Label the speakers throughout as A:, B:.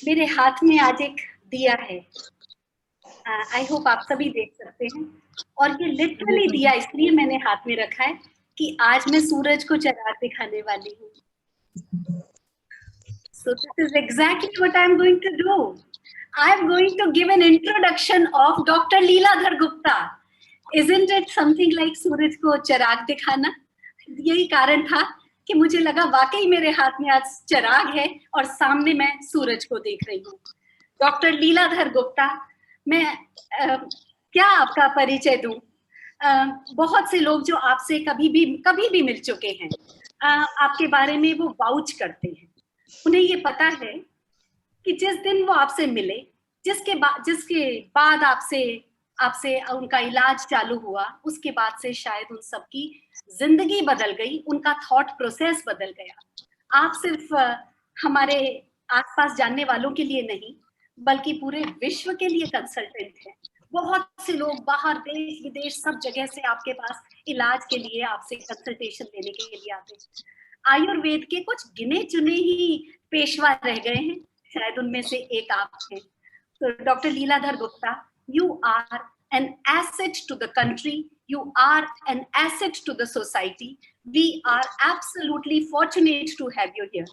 A: मेरे हाथ में आज एक दिया है। आई होप आप सभी देख सकते हैं। और ये लिटरली दिया इसलिए मैंने हाथ में रखा है कि आज मैं सूरज को चराग दिखाने वाली हूँ। So this is exactly what I'm going to do. I'm going to give an introduction of Dr. Leeladhar Gupta. Isn't it something like सूरज को चराग दिखाना? यही कारण था कि मुझे लगा वाकई मेरे हाथ में आज चराग है और सामने मैं सूरज को देख रही हूँ। डॉक्टर लीलाधर गुप्ता, मैं क्या आपका परिचय दूं? बहुत से लोग जो आपसे कभी भी मिल चुके हैं, आपके बारे में वो वाउच करते हैं। उन्हें ये पता है कि जिस दिन वो आपसे मिले, जिसके बाद आपसे उनका इलाज चालू हुआ, उसके बाद से शायद उन सबकी जिंदगी बदल गई, उनका थॉट प्रोसेस बदल गया। आप सिर्फ हमारे आसपास जानने वालों के लिए नहीं, बल्कि पूरे विश्व के लिए कंसल्टेंट हैं। बहुत से लोग बाहर देश विदेश सब जगह से आपके पास इलाज के लिए, आपसे कंसल्टेशन लेने के लिए आते हैं। आयुर्वेद के कुछ गिने चुने ही पेशवा रह गए हैं, शायद उनमें से एक आप हैं। तो doctor Leeladhar Gupta, you are an asset to the country, you are an asset to the society. We are absolutely fortunate to have you here.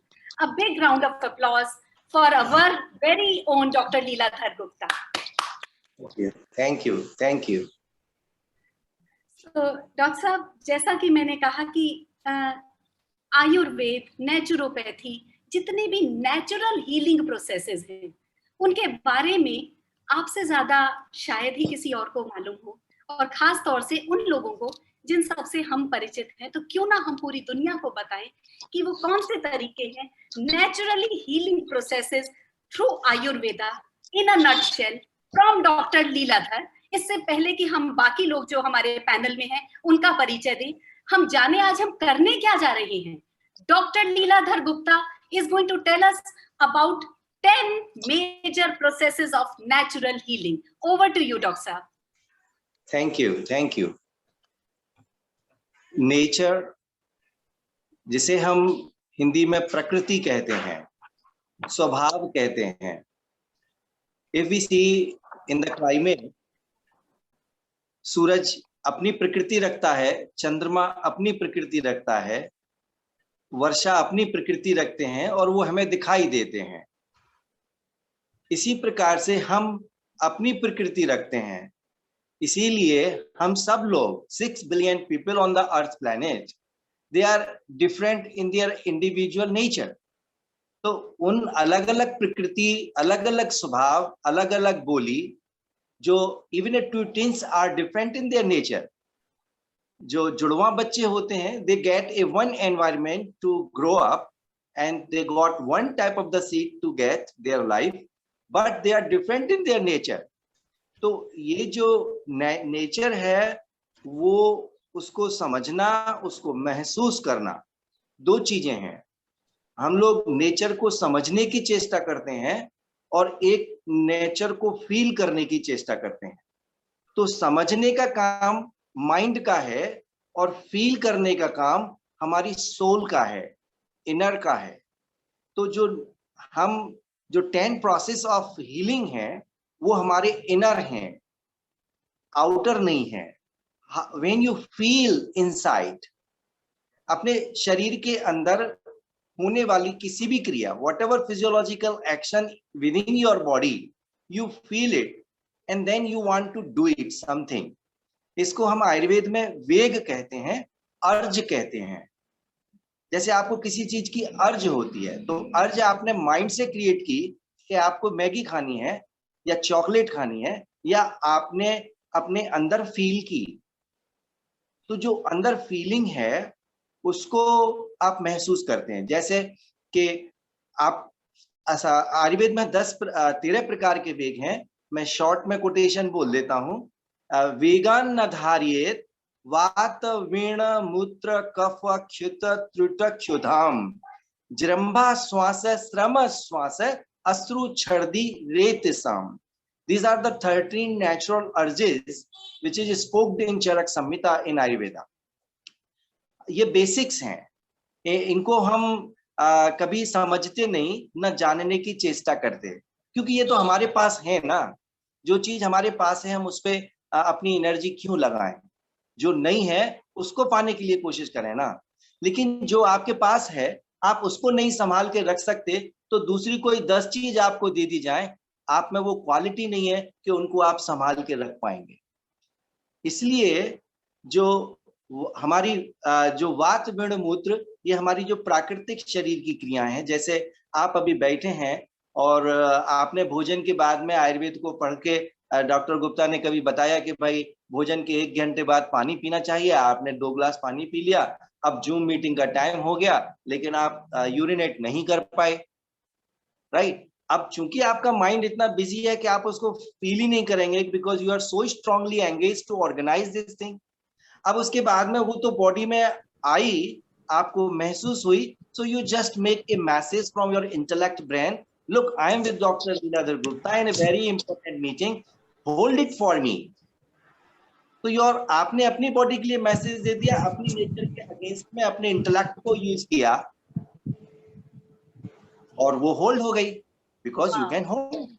A: A big round of applause for our very own Dr. Leeladhar Gupta.
B: Thank you. Thank you.
A: So, doctor साहब, जैसा कि मैंने कहा कि Ayurveda, naturopathy, जितने भी natural healing processes हैं, उनके बारे में आपसे ज्यादा शायद ही किसी और को मालूम हो, और खास तौर से उन लोगों को जिन सबसे हम परिचित हैं। तो क्यों ना हम पूरी दुनिया को बताएं कि वो कौन से तरीके हैं naturally healing processes through Ayurveda in a nutshell from doctor Leeladhar. इससे पहले कि हम बाकी लोग जो हमारे पैनल में हैं उनका परिचय दें, हम जाने आज हम करने क्या जा रहे हैं। Doctor Leeladhar Gupta is going to tell us about 10 major processes of natural healing. Over to you, Dr. Saab.
B: Thank you. Thank you. Nature, जिसे हम हिंदी में प्रकृति कहते हैं, स्वभाव कहते हैं. If we see in the climate, सूरज अपनी प्रकृति रखता है, चंद्रमा अपनी प्रकृति रखता है, वर्षा अपनी प्रकृति रखते हैं और वो हमें दिखाई देते हैं। इसी प्रकार से हम अपनी प्रकृति रखते हैं। इसीलिए हम सब लोग 6 billion people on the earth planet, they are different in their individual nature. तो उन अलग अलग प्रकृति, अलग अलग स्वभाव, अलग अलग बोली, जो even two twins are different in their nature. जो जुड़वा बच्चे होते हैं, they get a one environment to grow up and they got one type of the seed to get their life, but they are different in their nature. तो ये जो nature है, वो उसको समझना, उसको महसूस करना, दो चीजें हैं। हम लोग नेचर को समझने की चेष्टा करते हैं और एक नेचर को फील करने की चेष्टा करते हैं। तो समझने का काम माइंड का है और फील करने का काम हमारी सोल का है, इनर का है। तो जो 10 प्रोसेस ऑफ हीलिंग है, वो हमारे इनर हैं, आउटर नहीं है। व्हेन यू फील इनसाइड, अपने शरीर के अंदर होने वाली किसी भी क्रिया, whatever physiological action with in your body, you feel it and then you want to do it something. इसको हम आयुर्वेद में वेग कहते हैं, अर्ज कहते हैं। जैसे आपको किसी चीज की अर्ज होती है, तो अर्ज आपने माइंड से क्रिएट की कि आपको मैगी खानी है या चॉकलेट खानी है, या आपने अपने अंदर फील की। तो जो अंदर फीलिंग है, उसको आप महसूस करते हैं। जैसे कि आप आयुर्वेद में 13 प्रकार के वेग हैं। मैं शॉर्ट में कोटेशन बोल देता हूं। वेगान न धार्येत वात वीण मूत्र कफ क्षुत त्रुट क्षुधाम जृंभा श्वास श्रम श्वास अश्रु छर्दी रेत साम। These are the 13 natural urges which is spoken in Charak Samhita in Ayurveda. ये बेसिक्स हैं, इनको हम कभी समझते नहीं, न जानने की चेष्टा करते, क्योंकि ये तो हमारे पास है ना। जो चीज हमारे पास है हम उस पर अपनी एनर्जी क्यों लगाएं? जो नहीं है उसको पाने के लिए कोशिश करें ना। लेकिन जो आपके पास है आप उसको नहीं संभाल के रख सकते, तो दूसरी कोई 10 चीज आपको दे दी जाए, आप में वो क्वालिटी नहीं है कि उनको आप संभाल के रख पाएंगे। इसलिए जो हमारी जो वात विण मूत्र, ये हमारी जो प्राकृतिक शरीर की क्रियाएं हैं। जैसे आप अभी बैठे हैं और आपने भोजन के बाद में आयुर्वेद को पढ़ के, डॉक्टर गुप्ता ने कभी बताया कि भाई भोजन के 1 घंटे बाद पानी पीना चाहिए, आपने 2 गिलास पानी पी लिया। अब जूम मीटिंग का टाइम हो गया लेकिन आप यूरिनेट नहीं कर पाए, राइट? अब चूंकि आपका माइंड इतना बिजी है कि आप उसको फील ही नहीं करेंगे, because you are so strongly engage to organise this thing. अब उसके बाद में वो तो बॉडी में आई, आपको महसूस हुई, so you just make a message from your intellect brain, look, I am with Dr. Leeladhar Gupta in a very important meeting, hold it for me. तो योर आपने अपनी बॉडी के लिए मैसेज दे दिया, अपनी नेचर के अगेंस्ट में अपने इंटेलेक्ट को यूज किया और वो होल्ड हो गई, बिकॉज यू कैन होल्ड।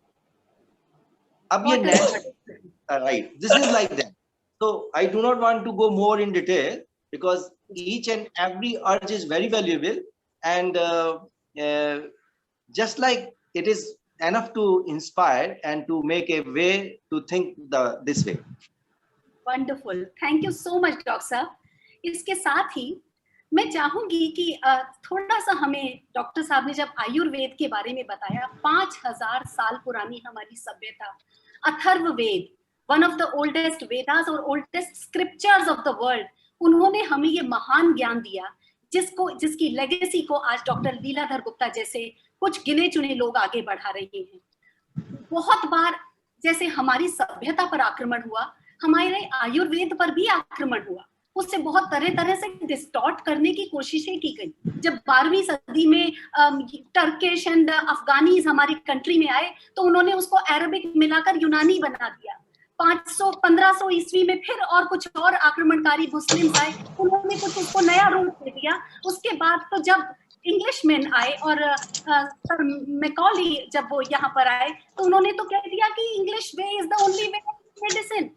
B: अब ये right, this is like that. So I do not want to go more in detail because each and every urge is very valuable, and just like it is enough to inspire and to make a way to think this way.
A: Wonderful. Thank you so much, Dr. साहब। इसके साथ ही मैं चाहूंगी कि थोड़ा सा हमें doctor साहब ने जब आयुर्वेद के बारे में बताया, 5000 साल पुरानी हमारी सभ्यता, Atharvaveda, one of the oldest Vedas और oldest scriptures of the world, उन्होंने हमें ये महान ज्ञान दिया जिसकी लेगेसी को आज डॉक्टर लीलाधर गुप्ता जैसे कुछ गिने चुने लोग आगे बढ़ा रहे हैं। बहुत बार जैसे हमारी सभ्यता पर आक्रमण हुआ, हमारे आयुर्वेद पर भी आक्रमण हुआ, उससे बहुत तरह तरह से डिस्टॉर्ट करने की कोशिशें की गई। जब 12वीं सदी में टर्किश एंड अफगानीज हमारी कंट्री में आए तो उन्होंने उसको अरबिक मिलाकर यूनानी बना दिया। 1500 ईस्वी में फिर और कुछ और आक्रमणकारी मुस्लिम आए, उन्होंने कुछ उसको नया रूप दे दिया। उसके बाद तो जब इंग्लिशमैन आए और सर मैकॉली जब वो यहाँ पर आए तो उन्होंने तो कह दिया कि English way is the only way of medicine.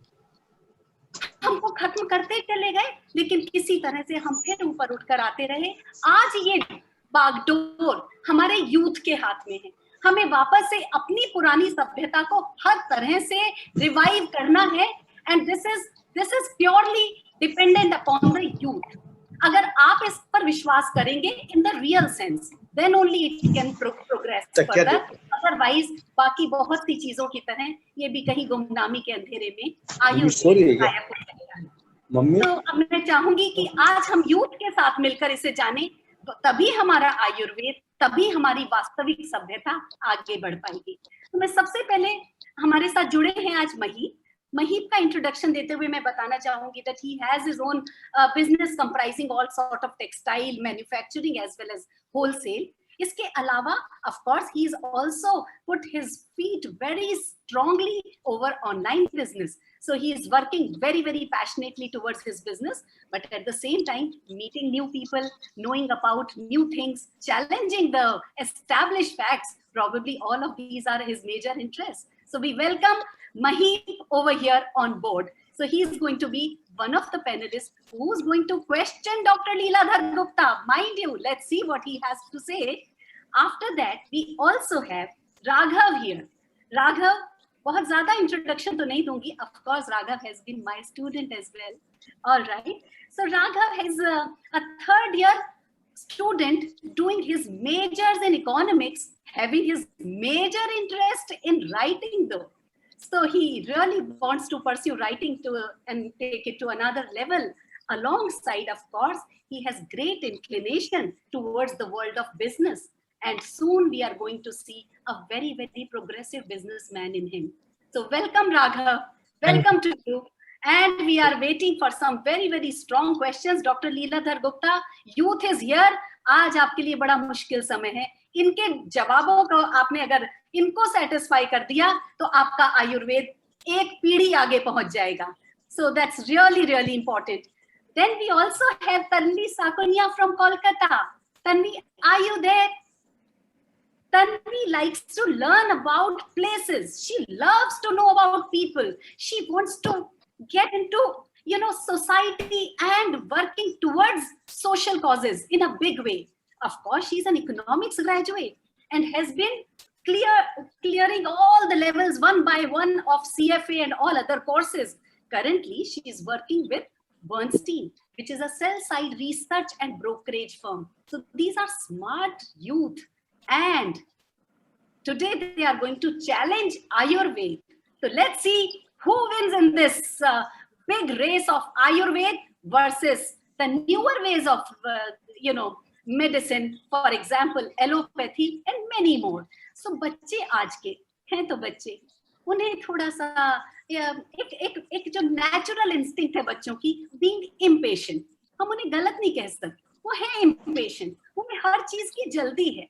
A: हमको खत्म करते चले गए, लेकिन किसी तरह से हम फिर ऊपर उठकर आते रहे। आज ये बागडोर हमारे यूथ के हाथ में है। हमें वापस से अपनी पुरानी सभ्यता को हर तरह से रिवाइव करना है, and this is purely dependent upon the youth. अगर आप इस पर विश्वास करेंगे in the real sense, then only it can progress further. Otherwise बाकी बहुत सी चीजों की तरह ये भी कहीं गुमनामी के अंधेरे में तो अब मैं चाहूंगी कि आज हम यूथ के साथ मिलकर इसे जाने, तो तभी हमारा आयुर्वेद, तभी हमारी वास्तविक सभ्यता आगे बढ़ पाएगी। तो मैं सबसे पहले हमारे साथ जुड़े हैं आज महीप का इंट्रोडक्शन देते हुए मैं बताना चाहूंगी that he has his own business comprising all sort of textile manufacturing as well as wholesale. इसके अलावा of course he is also put his feet very strongly over online business. So he is working very, very passionately towards his business, but at the same time meeting new people, knowing about new things, challenging the established facts. Probably all of these are his major interests. So we welcome Maheep over here on board. So he is going to be one of the panelists who is going to question Dr. Leeladhar Gupta. Mind you, let's see what he has to say. After that, we also have Raghav here. Raghav, बहुत ज़्यादा introduction तो नहीं दूंगी. Of course, Raghav has been my student as well. All right. So Raghav is a third year student doing his majors in economics, having his major interest in writing though. So he really wants to pursue writing and take it to another level. Alongside, of course, he has great inclination towards the world of business. And soon we are going to see a very, very progressive businessman in him. So welcome, Raghav. Welcome to you. And we are waiting for some very, very strong questions. Dr. Leeladhar Gupta, youth is here. आज आपके लिए बड़ा मुश्किल समय है. इनके जवाबों को आपने अगर इनको सेटिस्फाई कर दिया तो आपका आयुर्वेद एक पीढ़ी आगे पहुंच जाएगा. So that's really, really important. Then we also have Tanvi Sakunya from Kolkata. Tanvi, are you there? Tanvi likes to learn about places. She loves to know about people. She wants to get into, society and working towards social causes in a big way. Of course, she's an economics graduate and has been clearing all the levels one by one of CFA and all other courses. Currently, she is working with Bernstein, which is a sell-side research and brokerage firm. So these are smart youth, and today they are going to challenge Ayurveda. So let's see who wins in this big race of Ayurveda versus the newer ways of, medicine, for example, allopathy and many more. So बच्चे आज के हैं तो बच्चे, उन्हें थोड़ा सा एक जो नेचुरल इंस्टिंक्ट है बच्चों की, बीइंग इम्पेशेंट, हम उन्हें गलत नहीं कह सकते, वो है इम्पेशेंट, उन्हें हर चीज की जल्दी है.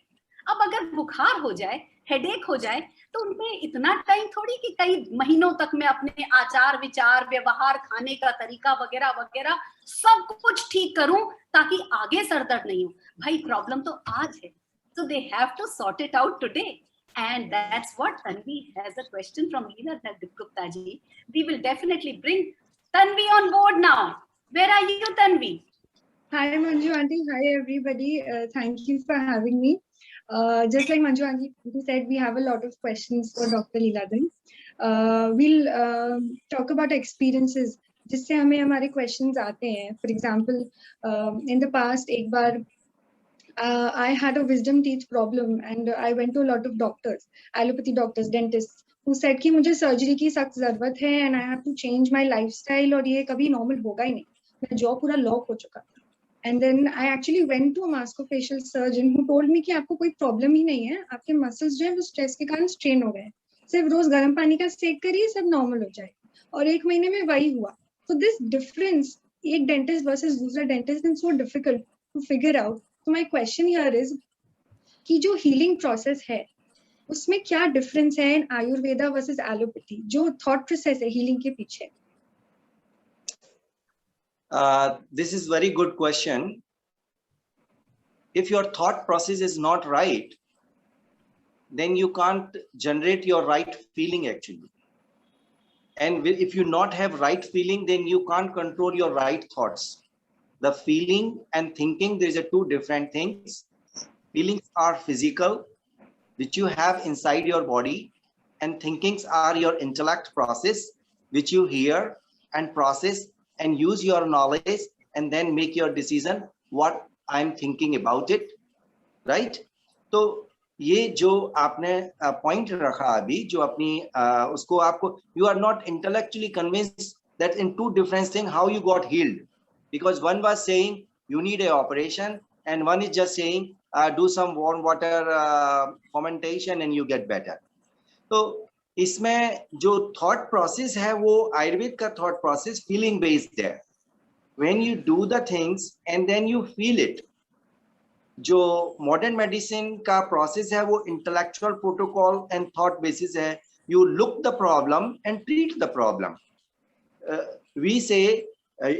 A: अब अगर बुखार हो जाए, हेडेक हो जाए, तो उनमें इतना टाइम थोड़ी कि कई महीनों तक मैं अपने आचार विचार व्यवहार खाने का तरीका वगैरह वगैरह सब कुछ ठीक करूं ताकि आगे सर दर्द नहीं हो. भाई प्रॉब्लम तो आज है, so they have to sort it out today. And that's what Tanvi has a question from Leela Gupta ji. We will definitely bring Tanvi on board now. Where are you, Tanvi?
C: Hi Manju aunty, hi everybody. Thank you for having me. Just like Manju aunty said, we have a lot of questions for Dr. Leeladhar. We'll talk about experiences जिससे हमें हमारे questions आते हैं. For example, in the past, एक बार I had a wisdom teeth problem and I went to a lot of doctors, allopathy doctors, dentists, who said कि मुझे surgery की सख्त जरूरत है and I have to change my lifestyle और ये कभी normal होगा ही नहीं. मेरा jaw पूरा lock हो चुका था. And then I actually went to a maxillofacial surgeon who told me कि आपको कोई problem ही नहीं है, आपके muscles जो है वो stress के कारण strain हो गए हैं. सिर्फ रोज गर्म पानी का सेक करिए, सब normal हो जाएगा. और एक महीने में वही हुआ. So this difference, एक dentist versus दूसरा dentist, is so difficult to figure out. So my question here is कि जो healing process है, उसमें क्या difference है in Ayurveda versus allopathy? जो thought process है healing के पीछे?
B: This is very good question. If your thought process is not right, then you can't generate your right feeling actually. And if you not have right feeling, then you can't control your right thoughts. The feeling and thinking, there's a two different things. Feelings are physical, which you have inside your body, and thinkings are your intellect process, which you hear and process and use your knowledge and then make your decision what I'm thinking about it, right? तो ये जो आपने point रखा अभी, जो अपनी उसको आपको, you are not intellectually convinced that in two different things how you got healed, because one was saying you need a operation and one is just saying do some warm water fermentation and you get better. तो इसमें जो thought process है वो आयुर्वेद का thought process feeling based है. When you do the things and then you feel it. जो modern medicine का process है वो intellectual protocol and thought basis है. You look the problem and treat the problem. We say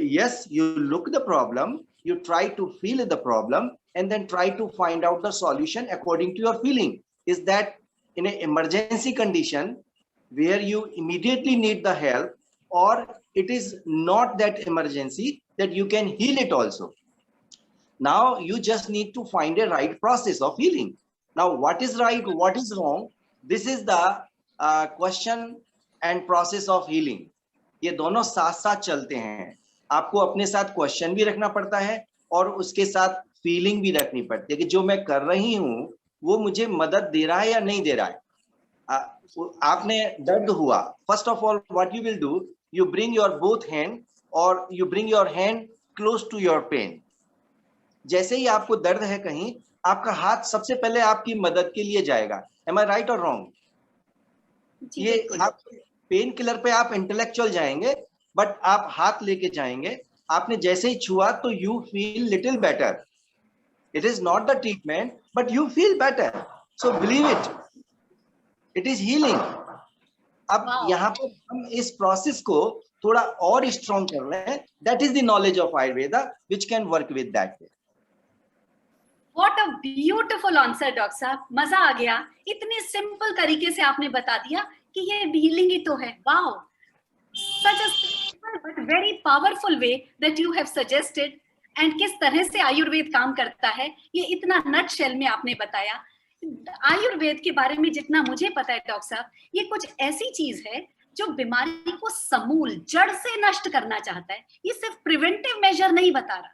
B: yes, you look the problem, you try to feel the problem and then try to find out the solution according to your feeling. Is that in an emergency condition where you immediately need the help, or it is not that emergency that you can heal it also? Now you just need to find a right process of healing. Now what is right, what is wrong, this is the question and process of healing. ये दोनों साथ साथ चलते हैं. आपको अपने साथ question भी रखना पड़ता है और उसके साथ फीलिंग भी रखनी पड़ती है कि जो मैं कर रही हूँ वो मुझे मदद दे रहा है या नहीं दे रहा है. आपने दर्द हुआ, first of all what you will do, you bring your both hand और you bring your hand close to your pain. जैसे ही आपको दर्द है कहीं, आपका हाथ सबसे पहले आपकी मदद के लिए जाएगा. एम आई राइट और रॉन्ग? ये आप पेन किलर पे आप इंटेलेक्चुअल जाएंगे बट आप हाथ लेके जाएंगे. आपने जैसे ही छुआ तो you feel little better. It is not the treatment but you feel better. So believe it, it is healing. अब यहाँ पर हम इस प्रोसेस को थोड़ा और स्ट्रॉन्ग कर रहे हैं. That is the knowledge of Ayurveda which can work with that.
A: What a beautiful answer, doctor साहब. मजा आ गया. इतने सिंपल तरीके से आपने बता दिया कि ये हीलिंग ही तो है. Wow, such a simple but very powerful way that you have suggested. And किस तरह से आयुर्वेद काम करता है ये इतना नट शेल में आपने बताया. आयुर्वेद के बारे में जितना मुझे पता है डॉक्टर साहब, ये कुछ ऐसी चीज है जो बीमारी को समूल जड़ से नष्ट करना चाहता है. ये सिर्फ प्रिवेंटिव मेजर नहीं बता रहा.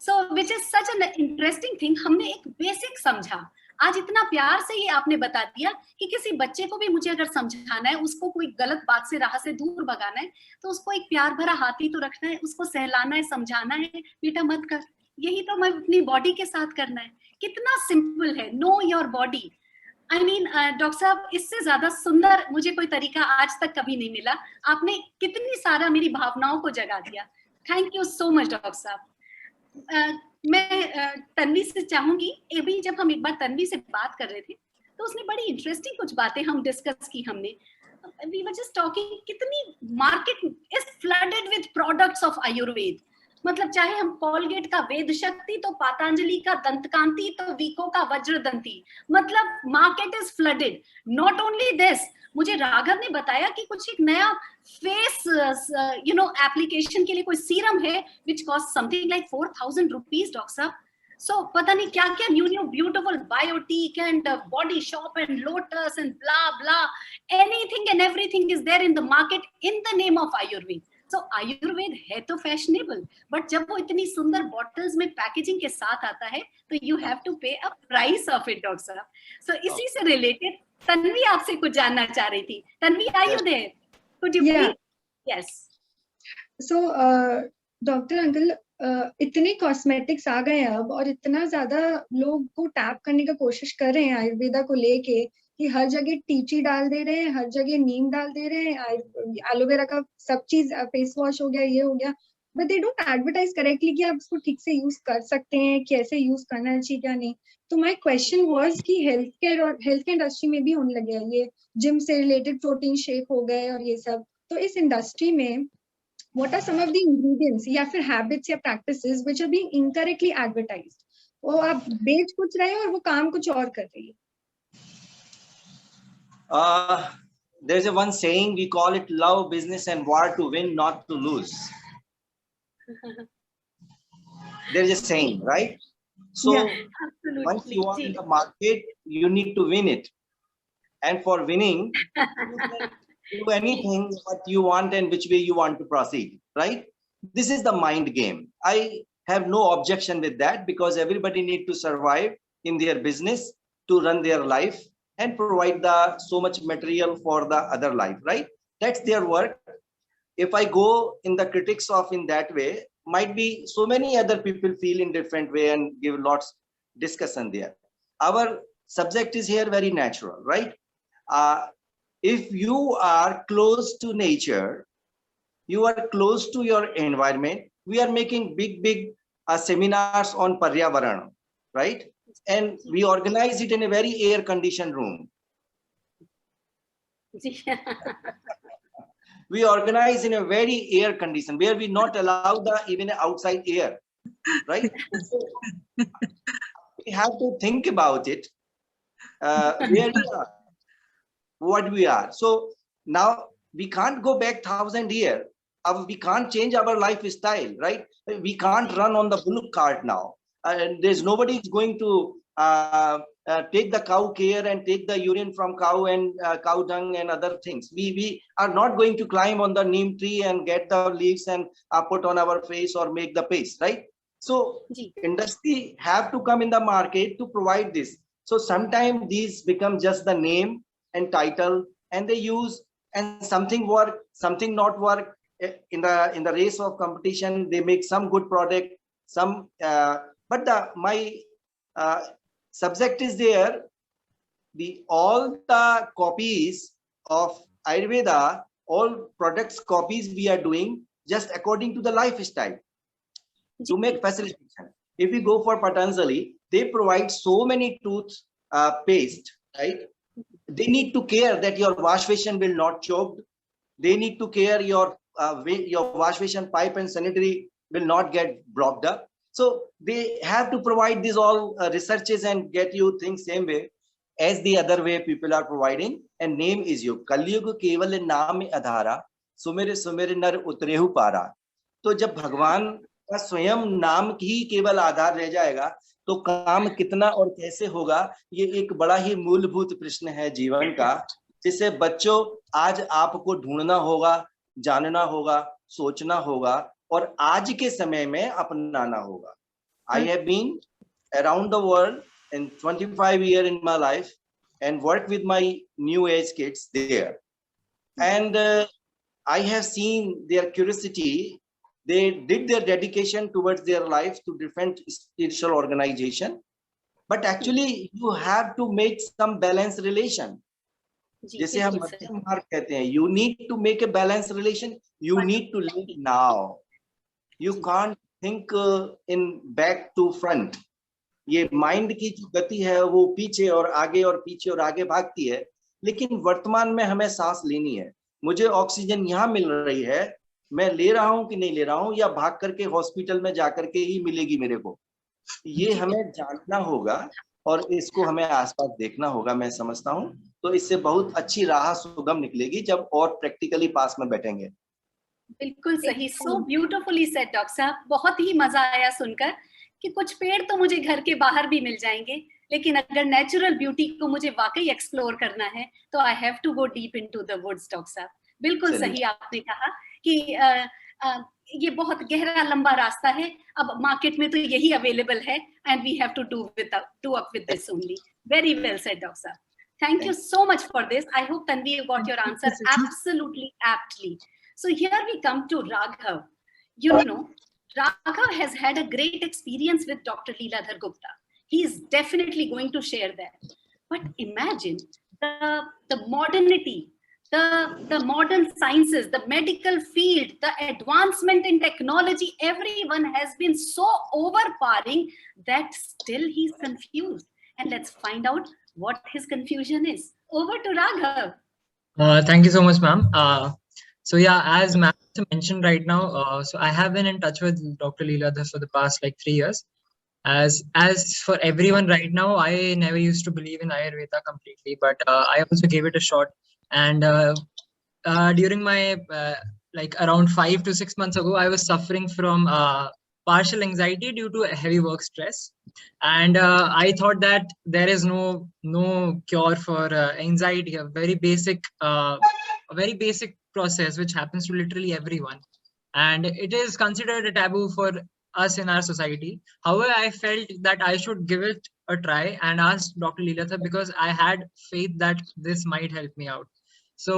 A: So which is such an interesting thing. हमने एक बेसिक समझा. आज इतना प्यार से ये आपने बता दिया कि किसी बच्चे को भी मुझे अगर समझाना है, उसको कोई गलत बात से राह से दूर भगाना है, तो उसको एक प्यार भरा हाथ ही तो रखना है, उसको सहलाना है, समझाना है, बेटा मत कर. यही तो मैं अपनी बॉडी के साथ करना है. कितना सिंपल है. Know your body. I mean doctor साहब, इससे ज्यादा सुंदर मुझे कोई तरीका आज तक कभी नहीं मिला. आपने कितनी सारा मेरी भावनाओं को जगा दिया. Thank you so much doctor साहब. मैं तन्वी से चाहूंगी, अभी जब हम एक बार तन्वी से बात कर रहे थे तो उसने बड़ी इंटरेस्टिंग कुछ बातें हम डिस्कस की. हमने we were just talking, कितनी market is flooded with products of Ayurveda. मतलब चाहे हम कोलगेट का वेद शक्ति, तो पातंजलि का दंतकांति, तो वीको का वज्रदंती. मतलब market is flooded. Not only this, मुझे राघव ने बताया कि कुछ एक नया फेस एप्लीकेशन के लिए कोई सीरम है which cost something like 4,000 rupees doctor साहब. सो पता नहीं क्या क्या new beautiful Biotique and Body Shop and Lotus and blah blah, anything and everything is there in the market in the name of Ayurveda. So Ayurveda है तो fashionable, but जब वो इतनी सुंदर बॉटल्स में पैकेजिंग के साथ आता है तो यू हैव टू पे a price of it doctor साहब. सो इसी से रिलेटेड तन्वी आपसे कुछ जानना चाह रही थी. Tanvi, are you there? Could you please? Yes.
C: So, doctor uncle, इतने कॉस्मेटिक्स आ गए अब और इतना ज्यादा लोग को टैप करने का कोशिश कर रहे हैं आयुर्वेदा को लेके कि हर जगह टीची डाल दे रहे हैं, हर जगह नीम डाल दे रहे हैं, एलोवेरा का सब चीज, फेस वॉश हो गया, ये हो गया, but they don't advertise correctly कि आप इसको ठीक से यूज कर सकते हैं, कैसे यूज करना चाहिए क्या नहीं. तो माय क्वेश्चन वाज कि हेल्थ केयर और हेल्थ केयर इंडस्ट्री में भी होने लगे हैं ये जिम से रिलेटेड प्रोटीन शेक हो गए और ये सब. तो इस इंडस्ट्री में what are some of the ingredients या फिर habits या practices which are being incorrectly advertised? वो आप बेच कुछ रहे हैं और वो काम कुछ और कर रही है.
B: There's a one saying, we call it love business and war to win, not to lose. There's a saying, right? So
A: Absolutely.
B: once you are in the market, you need to win it, and for winning, you can do anything what you want and which way you want to proceed, right? This is the mind game. I have no objection with that because everybody need to survive in their business to run their life and provide the so much material for the other life, right? That's their work. If I go in the critics of in that way, might be so many other people feel in different way and give lots discussion there. Our subject is here very natural, right? If you are close to nature, you are close to your environment. We are making big seminars on Paryavaran, right? And we organize it in a very air-conditioned room. We organize in a very air-conditioned where we not allow the even outside air, right? So we have to think about it. Where we are. What we are. So now we can't go back 1,000 years. We can't change our lifestyle, right? We can't run on the bullock cart now. And there's nobody is going to take the cow care and take the urine from cow and cow dung and other things. We are not going to climb on the neem tree and get the leaves and put on our face or make the paste, right? So industry have to come in the market to provide this. So sometimes these become just the name and title, and they use, and something work, something not work. In the race of competition, they make some good product, some but my subject is there. All the copies of Ayurveda, all products copies we are doing just according to the lifestyle to make facilitation. If we go for Patanjali, they provide so many tooth paste, right? They need to care that your wash basin will not choke. They need to care your wash basin pipe and sanitary will not get blocked up. So they have to provide these all researches and get you things same way as the other way people are providing. And name is you. Kalyug keval naam adhara, sumere sumere nar utrehu para. तो जब भगवान का स्वयं नाम ही केवल आधार रह जाएगा तो काम कितना और कैसे होगा, ये एक बड़ा ही मूलभूत प्रश्न है जीवन का, जिसे बच्चों आज आपको ढूंढना होगा, जानना होगा, सोचना होगा और आज के समय में अपनाना होगा. I have been around the world in 25 years in my life and worked with my new age kids there. And I have seen their curiosity. They did their dedication towards their life to different spiritual organization. But actually you have to make some balance relation. जैसे हम मध्यम मार्ग कहते हैं, you need to make a balanced relation. You need to live now. You can't think in back to front. ये mind की जो गति है वो पीछे और पीछे और आगे भागती है, लेकिन वर्तमान में हमें सांस लेनी है. मुझे ऑक्सीजन यहाँ मिल रही है, मैं ले रहा हूँ कि नहीं ले रहा हूँ, या भाग करके हॉस्पिटल में जाकर के ही मिलेगी मेरे को. ये हमें जानना होगा और इसको हमें आसपास देखना होगा, मैं समझता हूँ. तो इससे बहुत अच्छी राह सुगम निकलेगी जब और प्रैक्टिकली पास में बैठेंगे.
A: बिल्कुल सही, सो ब्यूटीफुली सेड डॉक्टर साहब. बहुत ही मजा आया सुनकर कि कुछ पेड़ तो मुझे घर के बाहर भी मिल जाएंगे, लेकिन अगर नेचुरल ब्यूटी को मुझे वाकई एक्सप्लोर करना है तो I have to go deep into the woods. Doctor साहब बिल्कुल सही आपने कहा कि ये बहुत गहरा लंबा रास्ता है. अब मार्केट में तो यही अवेलेबल है and we have to do up with this only. Very well said doctor साहब. Thank you so much for this. I hope Tanvi you got your answer absolutely aptly. So here we come to Raghav. You know, Raghav has had a great experience with Dr. Leeladhar Gupta. He is definitely going to share that. But imagine the modernity, the modern sciences, the medical field, the advancement in technology, everyone has been so overpowering that still he's confused. And let's find out what his confusion is. Over to Raghav.
D: Thank you so much, ma'am. So yeah, as ma'am mentioned right now, so I have been in touch with Dr. Leeladhar for the past like 3 years. As for everyone right now, I never used to believe in Ayurveda completely, but I also gave it a shot. And during my like around 5 to 6 months ago, I was suffering from partial anxiety due to heavy work stress, and I thought that there is no cure for anxiety. A very basic process which happens to literally everyone, and it is considered a taboo for us in our society. However, I felt that I should give it a try and asked Dr. Leeladhar because I had faith that this might help me out. So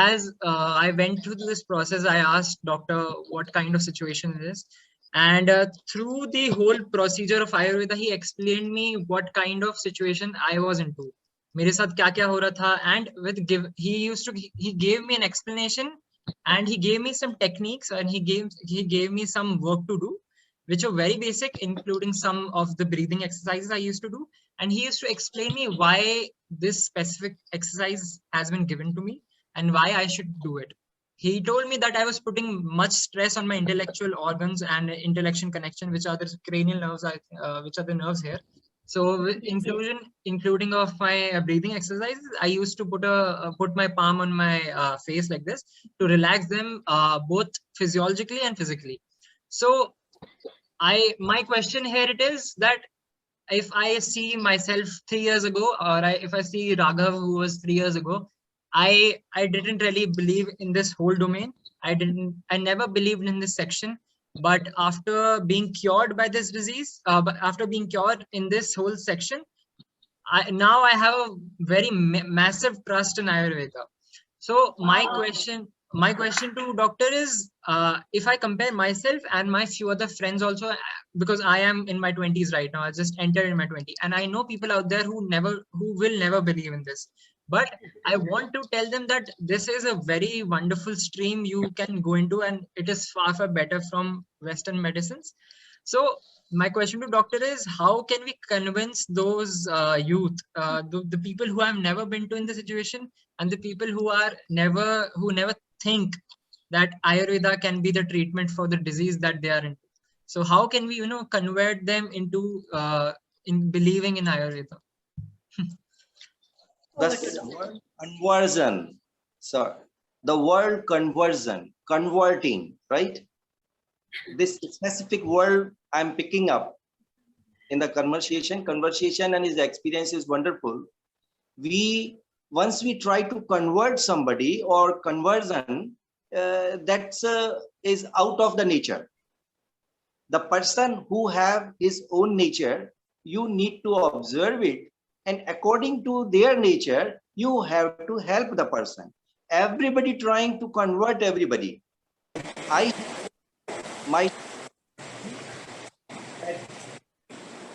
D: as I went through this process, I asked doctor what kind of situation it is. And through the whole procedure of Ayurveda, he explained me what kind of situation I was into. मेरे साथ क्या क्या हो रहा था, and he gave me an explanation, and he gave me some techniques, and he gave me some work to do, which are very basic, including some of the breathing exercises I used to do. And he used to explain me why this specific exercise has been given to me and why I should do it. He told me that I was putting much stress on my intellectual organs and intellection connection, which are the cranial nerves, which are the nerves here. So including of my breathing exercises, I used to put my palm on my face like this to relax them both physiologically and physically. So my question here it is that if I see myself 3 years ago, or if I see Raghav who was 3 years ago, I didn't really believe in this whole domain. I never believed in this section. But after being cured by this disease, after being cured in this whole section, now I have a very massive trust in Ayurveda. So my question to doctor is, if I compare myself and my few other friends also, because I am in my 20s right now, I just entered in my 20s, and I know people out there who will never believe in this. But I want to tell them that this is a very wonderful stream you can go into, and it is far, far better from Western medicines. So my question to doctor is, how can we convince those youth, the people who have never been to in the situation, and the people who never think that Ayurveda can be the treatment for the disease that they are into? So how can we, convert them into in believing in Ayurveda?
B: The word conversion, sir. The word conversion, converting, right? This specific word I'm picking up in the conversation, and his experience is wonderful. Once we try to convert somebody or conversion, that's is out of the nature. The person who have his own nature, you need to observe it, and according to their nature, you have to help the person. Everybody trying to convert everybody.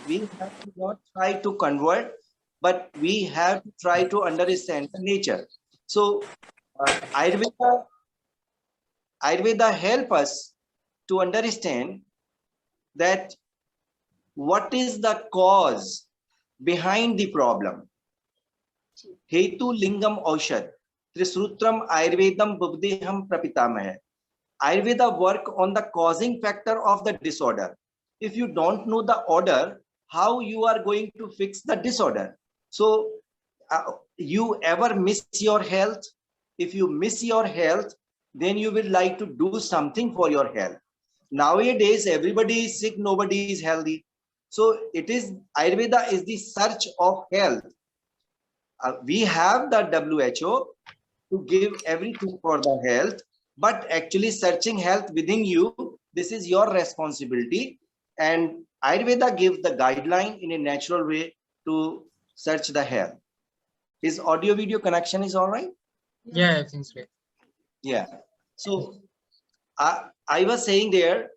B: We have to not try to convert, but we have to try to understand the nature. So Ayurveda help us to understand that what is the cause behind the problem. Hetu lingam aushad, Trisrutram Ayurvedam Bhuvdeham Prapitamah. Ayurveda work on the causing factor of the disorder. If you don't know the order, how you are going to fix the disorder? So you ever miss your health? If you miss your health, then you will like to do something for your health. Nowadays, everybody is sick, nobody is healthy. So it is, Ayurveda is the search of health. We have the WHO to give everything for the health, but actually searching health within you, this is your responsibility. And Ayurveda gives the guideline in a natural way to search the health. His audio video connection is all right?
D: Yeah, I think so.
B: Yeah. So I was saying there,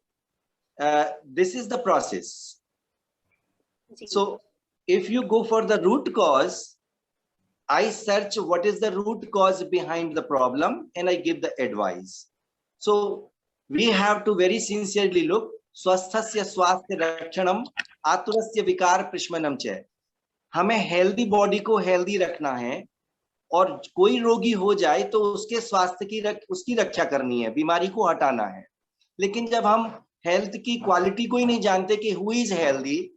B: this is the process. So if you go for the root cause, I search what is the root cause behind the problem and I give the advice. So we have to very sincerely look. Swasthasya swasthya rakshanam aturasya vikar prishmanam च. हमें healthy body को healthy रखना है, और कोई रोगी हो जाए तो उसके स्वास्थ्य की उसकी रक्षा करनी है, बीमारी को हटाना है. लेकिन जब हम हेल्थ की क्वालिटी को ही नहीं जानते कि हु इज हेल्दी,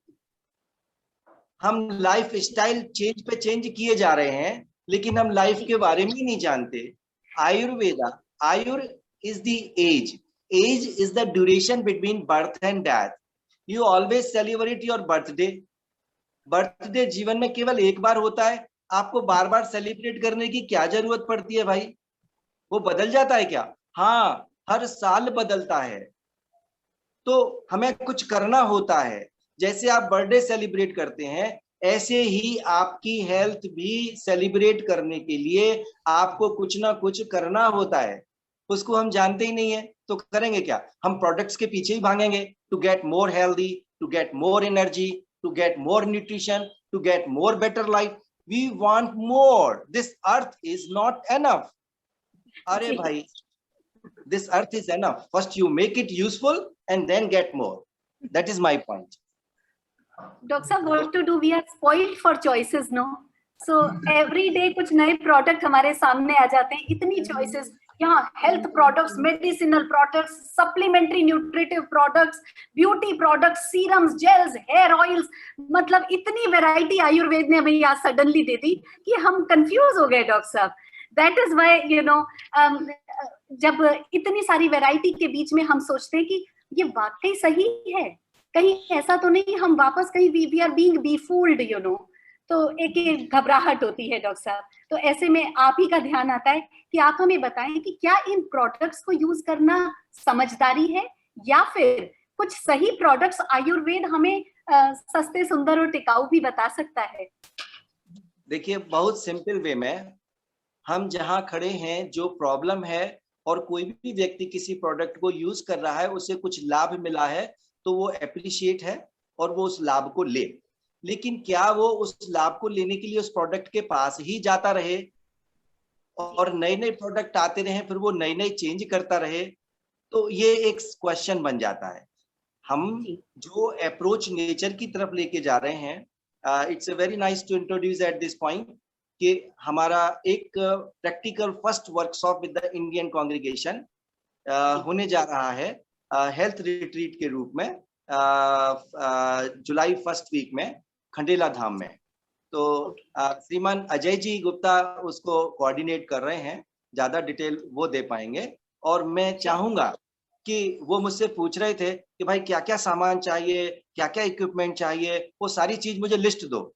B: हम लाइफ स्टाइल चेंज पे चेंज किए जा रहे हैं, लेकिन हम लाइफ के बारे में ही नहीं जानते. Ayurveda, ayur is the age, age is the duration between birth and death. You always celebrate your birthday. Birthday जीवन में केवल एक बार होता है, आपको बार बार सेलिब्रेट करने की क्या जरूरत पड़ती है भाई? वो बदल जाता है क्या? हाँ, हर साल बदलता है. तो हमें कुछ करना होता है. जैसे आप बर्थडे सेलिब्रेट करते हैं, ऐसे ही आपकी हेल्थ भी सेलिब्रेट करने के लिए आपको कुछ ना कुछ करना होता है. उसको हम जानते ही नहीं है, तो करेंगे क्या? हम प्रोडक्ट्स के पीछे ही भागेंगे. To get more healthy, to get more energy, to get more nutrition, to get more better life. We want more. This earth is not enough. Arey bhai, this earth is enough. First you make it useful and then get more. That is my point.
A: Doctor साहब, what to do? We are spoiled for choices, no? So every day कुछ नए product हमारे सामने आ जाते हैं. इतनी choices. यहाँ health products, medicinal products, supplementary nutritive products, beauty products, serums, gels, hair oils, मतलब इतनी variety आयुर्वेद ने हमें यहाँ suddenly दे दी कि हम confuse हो गए डॉक्टर साहब. That is why, you know, जब इतनी सारी variety के बीच में हम सोचते हैं कि ये वाकई सही है, कहीं ऐसा तो नहीं हम वापस कहीं we are being befooled, you know. तो एक घबराहट होती है डॉक्टर साहब. तो ऐसे में आप ही का ध्यान आता है कि आप हमें बताएं कि क्या इन प्रोडक्ट्स को यूज करना समझदारी है, या फिर कुछ सही प्रोडक्ट्स आयुर्वेद हमें सस्ते, सुंदर और टिकाऊ भी बता सकता है.
B: देखिए, बहुत सिंपल वे में, हम जहां खड़े हैं, जो प्रॉब्लम है और कोई भी व्यक्ति किसी प्रोडक्ट को यूज कर रहा है, उसे कुछ लाभ मिला है तो वो एप्रिशिएट है और वो उस लाभ को ले. लेकिन क्या वो उस लाभ को लेने के लिए उस प्रोडक्ट के पास ही जाता रहे और नए नए प्रोडक्ट आते रहे, फिर वो नए नए चेंज करता रहे? तो ये एक क्वेश्चन बन जाता है. हम जो अप्रोच नेचर की तरफ लेके जा रहे हैं, it's very nice to introduce at this point कि हमारा एक practical first workshop with the Indian congregation होने जा रहा है हेल्थ रिट्रीट के रूप में. जुलाई फर्स्ट वीक में खंडेला धाम में। तो श्रीमान अजय जी गुप्ता उसको कोऑर्डिनेट कर रहे हैं, ज्यादा डिटेल वो दे पाएंगे। और मैं चाहूंगा कि वो मुझसे पूछ रहे थे कि भाई क्या क्या सामान चाहिए, क्या क्या इक्विपमेंट चाहिए, वो सारी चीज मुझे लिस्ट दो।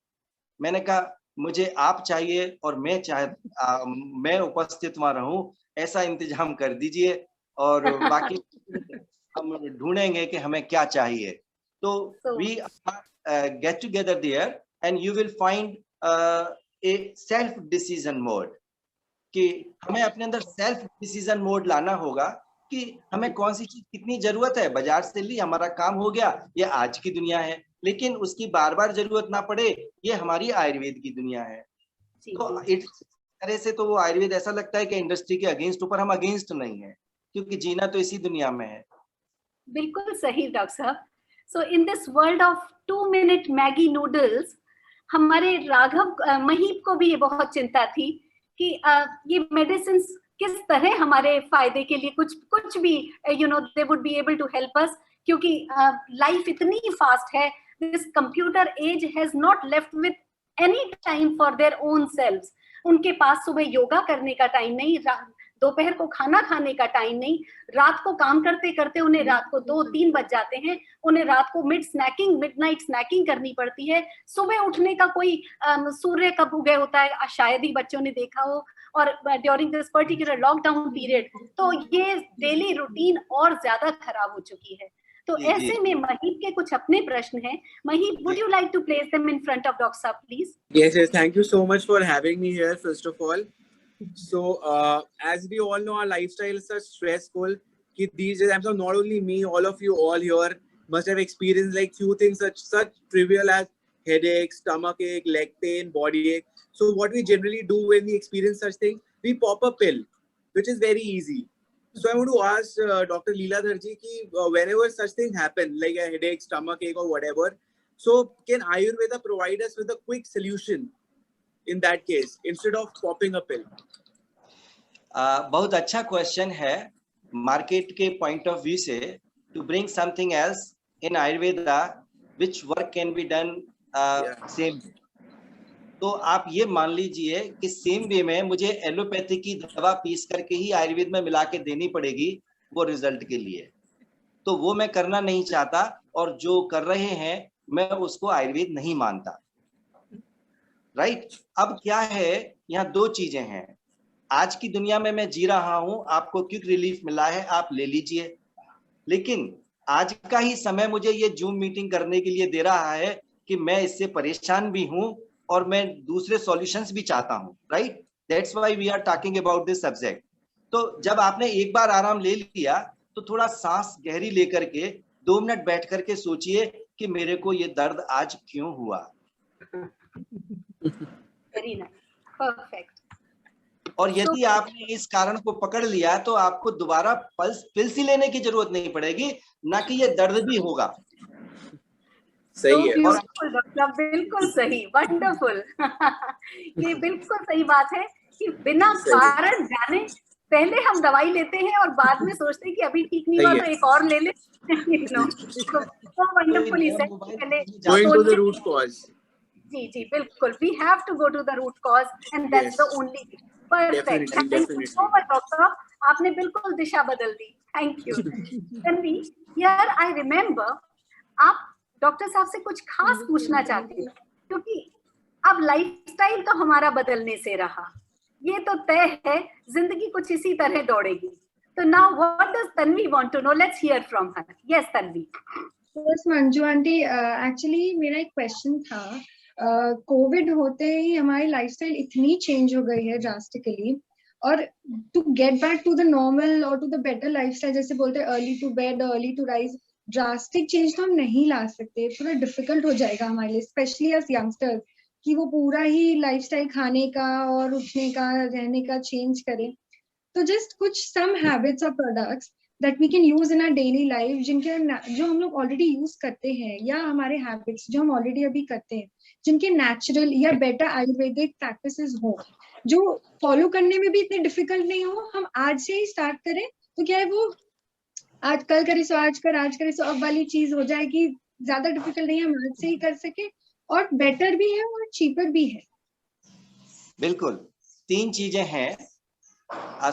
B: मैंने कहा मुझे आप चाहिए और मैं उपस्थित वहां रहूं, ऐसा इंतजाम कर दीजिए, और बाकी हम ढूंढेंगे कि हमें क्या चाहिए। तो we get together there and you will find a self decision mode, कि हमें अपने अंदर सेल्फ डिसीजन मोड लाना होगा कि हमें कौन सी चीज कितनी जरूरत है। बाजार से ली, हमारा काम हो गया, ये आज की दुनिया है, लेकिन उसकी बार बार जरूरत ना पड़े, ये हमारी आयुर्वेद की दुनिया है। तो इस तरह से तो वो आयुर्वेद ऐसा लगता है कि इंडस्ट्री के अगेंस्ट, ऊपर हम अगेंस्ट नहीं है, क्योंकि जीना तो इसी दुनिया में है।
A: बिल्कुल सही डॉक्टर साहब। So in this world of 2 minute Maggi noodles, हमारे राघव महीप को भी ये बहुत चिंता थी कि ये मेडिसिन किस तरह हमारे फायदे के लिए कुछ भी they would be able to help us, क्योंकि लाइफ इतनी फास्ट है। This computer age has not left with any time for their own selves. उनके पास सुबह योगा करने का टाइम नहीं, दोपहर को खाना खाने का टाइम नहीं, रात को काम करते करते उन्हें रात को 2-3 बज जाते हैं, उन्हें रात को मिडनाइट स्नैकिंग करनी पड़ती है। सुबह उठने का कोई सूर्य कब उगे होता है शायद ही बच्चों ने देखा हो, और during this particular lockdown period तो ये डेली रूटीन और ज्यादा खराब हो चुकी है। तो ऐसे में महीप के कुछ अपने प्रश्न हैं। Mahip, would you like to place them in front of Dr. Saab, please?
E: Yes, thank you so much for having me here, first of all. So, as we all know, our lifestyle is such stressful. These days, I'm not only me, all of you all here must have experienced like few things such trivial as headache, stomach ache, leg pain, body ache. So, what we generally do when we experience such things, we pop a pill, which is very easy. So, I want to ask Dr. Leeladhar ji, whenever such thing happen, like a headache, stomach ache, or whatever, so can Ayurveda provide us with a quick solution in that case instead of popping a pill?
B: बहुत अच्छा question है market के point of view से, to bring something else in Ayurveda which work can be done same. तो आप ये मान लीजिए कि सेम वे में मुझे एलोपैथी की दवा पीस करके ही आयुर्वेद में मिला के देनी पड़ेगी वो रिजल्ट के लिए, तो वो मैं करना नहीं चाहता, और जो कर रहे हैं मैं उसको आयुर्वेद नहीं मानता। राइट? अब क्या है, यहाँ 2 चीजें हैं। आज की दुनिया में मैं जी रहा हूं, आपको क्विक रिलीफ मिला है, आप ले लीजिए, लेकिन आज का ही समय मुझे ये जूम मीटिंग करने के लिए दे रहा है कि मैं इससे परेशान भी हूं और मैं दूसरे सॉल्यूशंस भी चाहता हूं। Right? That's why we are talking about this subject. तो जब आपने एक बार आराम ले लिया तो थोड़ा सांस गहरी लेकर के 2 मिनट बैठ करके सोचिए कि मेरे को ये दर्द आज क्यों हुआ।
A: Very nice, perfect.
B: और यदि आपने इस कारण को पकड़ लिया तो आपको दोबारा पिल्स ही लेने की जरूरत नहीं पड़ेगी, ना कि ये दर्द भी होगा।
E: सही है।
A: डॉक्टर, बिल्कुल सही, वंडरफुल। ये बिल्कुल सही बात है कि बिना कारण जाने पहले हम दवाई लेते हैं और बाद में सोचते हैं कि अभी ठीक नहीं हुआ तो एक और ले ले। Wonderfully said.
E: Going to the root cause.
A: जी जी बिल्कुल, we have to go to the root cause and that's the only thing. Perfect. Thank you so much, doctor. आपने बिल्कुल दिशा बदल दी। Thank you. तन्वी, यार I remember आप डॉक्टर साहब से कुछ खास पूछना चाहती हूँ, क्योंकि अब लाइफस्टाइल तो हमारा बदलने से रहा, ये तो तय है, जिंदगी कुछ इसी तरह दौड़ेगी। तो now what does Tanvi want to know? Let's hear from her. Yes, Tanvi.
C: Yes, Manju aunty. Actually, मेरा एक क्वेश्चन था। कोविड होते ही हमारी लाइफस्टाइल इतनी चेंज हो गई है ड्रास्टिकली, और to get back to the normal और टू द बेटर लाइफस्टाइल, जैसे बोलते हैं early to bed early to rise, drastic change तो हम नहीं ला सकते, थोड़ा डिफिकल्ट हो जाएगा हमारे लिए, स्पेशली एज यंगस्टर्स, कि वो पूरा ही लाइफस्टाइल खाने का और उठने का रहने का चेंज करें। तो जस्ट कुछ सम हैबिट्स और products that we can use in our daily life, जो हम लोग ऑलरेडी यूज करते हैं, या हमारे हैबिट्स जो हम ऑलरेडी अभी करते हैं, जिनके नेचुरल या बेटर आयुर्वेदिक प्रैक्टिसेस हो, जो फॉलो करने में भी इतने डिफिकल्ट नहीं हो, हम आज से ही स्टार्ट करें तो क्या है वो आज कल करे सो आज कर, आज करे सो अब वाली चीज हो जाएगी, ज्यादा डिफिकल्ट नहीं है, हम आज से ही कर सके, और बेटर भी है और चीपर भी है।
B: बिल्कुल, 3 चीजें हैं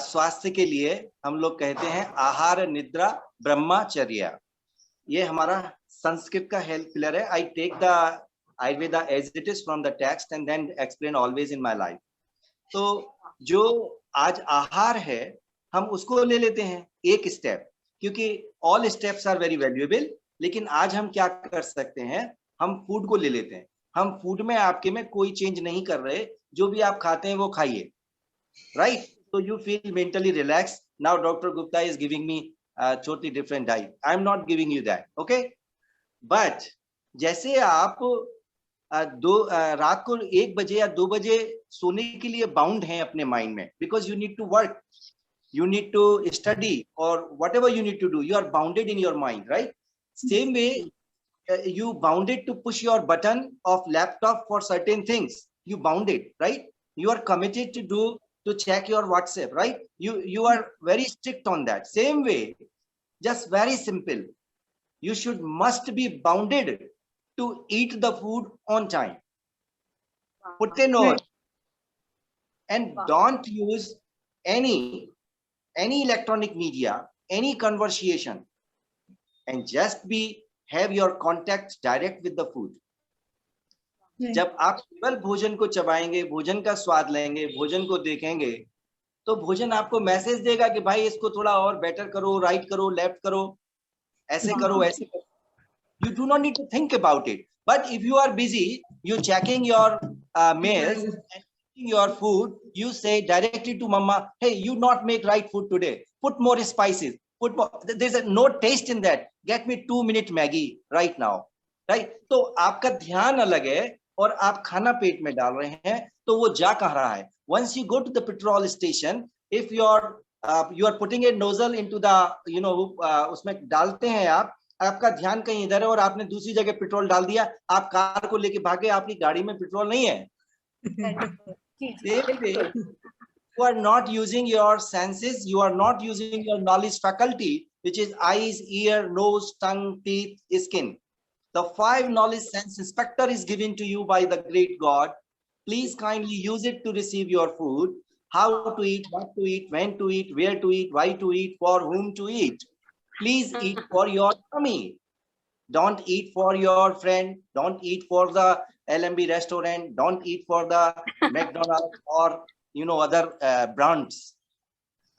B: स्वास्थ्य के लिए। हम लोग कहते हैं आहार, निद्रा, ब्रह्मचर्या। ये हमारा संस्कृत का हेल्थ पिलर है। I take the Ayurveda as it is from the text and then explain always in my life. तो जो आज आहार है हम उसको ले लेते हैं एक स्टेप, क्योंकि all steps are very valuable. लेकिन आज हम क्या कर सकते हैं, हम फूड को ले लेते हैं। हम फूड में आपके में कोई चेंज नहीं कर रहे, जो भी आप खाते हैं वो खाइए, right? So you feel mentally relaxed. Now Dr. Gupta is giving me a totally different diet. I'm not giving you that, okay? But जैसे आप रात को 1 बजे या 2 बजे सोने के लिए बाउंड हैं अपने माइंड में, because you need to work, you need to study, or whatever you need to do, you are bounded in your mind, right? Same way, you bounded to push your button of laptop for certain things. You bounded, right? You are committed to check your WhatsApp, right? You are very strict on that. Same way, just very simple. You must be bounded to eat the food on time. Put a note, and don't use any electronic media, any conversation, and just have your contact direct with the food. जब आप केवल भोजन को चबाएंगे, भोजन का स्वाद लेंगे, भोजन को देखेंगे, तो भोजन आपको मैसेज देगा कि भाई इसको थोड़ा और बेटर करो, राइट करो, लेफ्ट करो, ऐसे करो, ऐसे करो. You do not need to think about it. But if you are busy, you checking your mails and eating your food, you say directly to mama, hey, you not make right food today. Put more spices. Put more. There's no taste in that. Get me 2-minute Maggie right now. Right? तो आपका ध्यान अलग है और आप खाना पेट में डाल रहे हैं, तो वो जा कहाँ रहा है? Once you go to the petrol station, if you are putting a nozzle into the, उसमें डालते हैं आप, आपका ध्यान कहीं इधर है और आपने दूसरी जगह पेट्रोल डाल दिया, आप कार को लेके भागे, आपकी गाड़ी में पेट्रोल नहीं है. You are not using your senses, you are not using your knowledge faculty, which is eyes, ear, nose, tongue, teeth, skin. The 5 knowledge sense inspector is given to you by the great God. Please kindly use it to receive your food, how to eat, what to eat, when to eat, where to eat, why to eat, for whom to eat. Please eat for your tummy. Don't eat for your friend. Don't eat for the LMB restaurant. Don't eat for the McDonald's or other brands.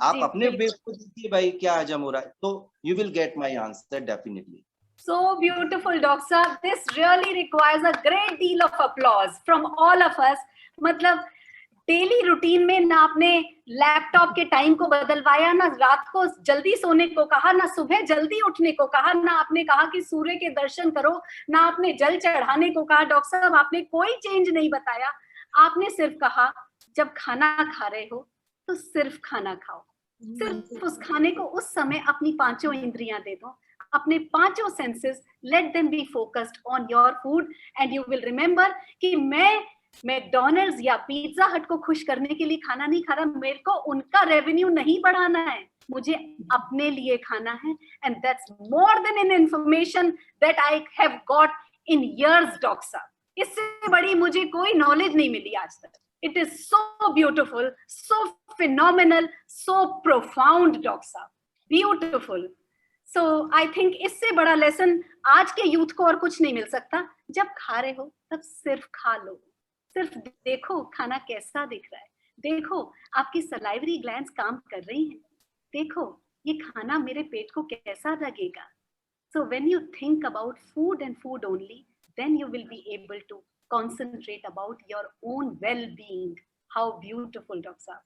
B: आप अपने पेट को देखिए भाई क्या हजम हो रहा है, तो you will get my answer definitely.
A: So beautiful, Doctor. This really requires a great deal of applause from all of us. मतलब डेली रूटीन में ना आपने लैपटॉप के टाइम को बदलवाया, ना रात को जल्दी सोने को कहा, ना सुबह जल्दी उठने को कहा, ना आपने कहा कि सूर्य के दर्शन करो, ना आपने जल चढ़ाने को कहा. डॉक्टर साहब, आपने कोई चेंज नहीं बताया. आपने सिर्फ कहा जब खाना खा रहे हो तो सिर्फ खाना खाओ. सिर्फ उस खाने को उस समय अपनी 5 इंद्रियां दे दो, अपने 5 senses, let them be focused on your food, and you will remember कि मैं मैकडॉनल्ड्स या पिज्जा हट को खुश करने के लिए खाना नहीं खा रहा, मेरे को उनका रेवेन्यू नहीं बढ़ाना है, मुझे अपने लिए खाना है. And that's more than an information that I have got in years. Doctor साहब, इससे बड़ी मुझे कोई नॉलेज नहीं मिली आज तक. It is so beautiful, so phenomenal, so profound. Doctor साहब, ब्यूटिफुल. सो आई थिंक इससे बड़ा लेसन आज के यूथ को और कुछ नहीं मिल सकता. जब खा रहे हो तब सिर्फ खा लो, सिर्फ देखो खाना कैसा दिख रहा है, देखो आपकी सलाइवरी ग्लैंड्स काम कर रही हैं, देखो ये खाना मेरे पेट को कैसा लगेगा. So when you think about food and food only, then you will be able to concentrate about your own well-being. How beautiful, Doctor.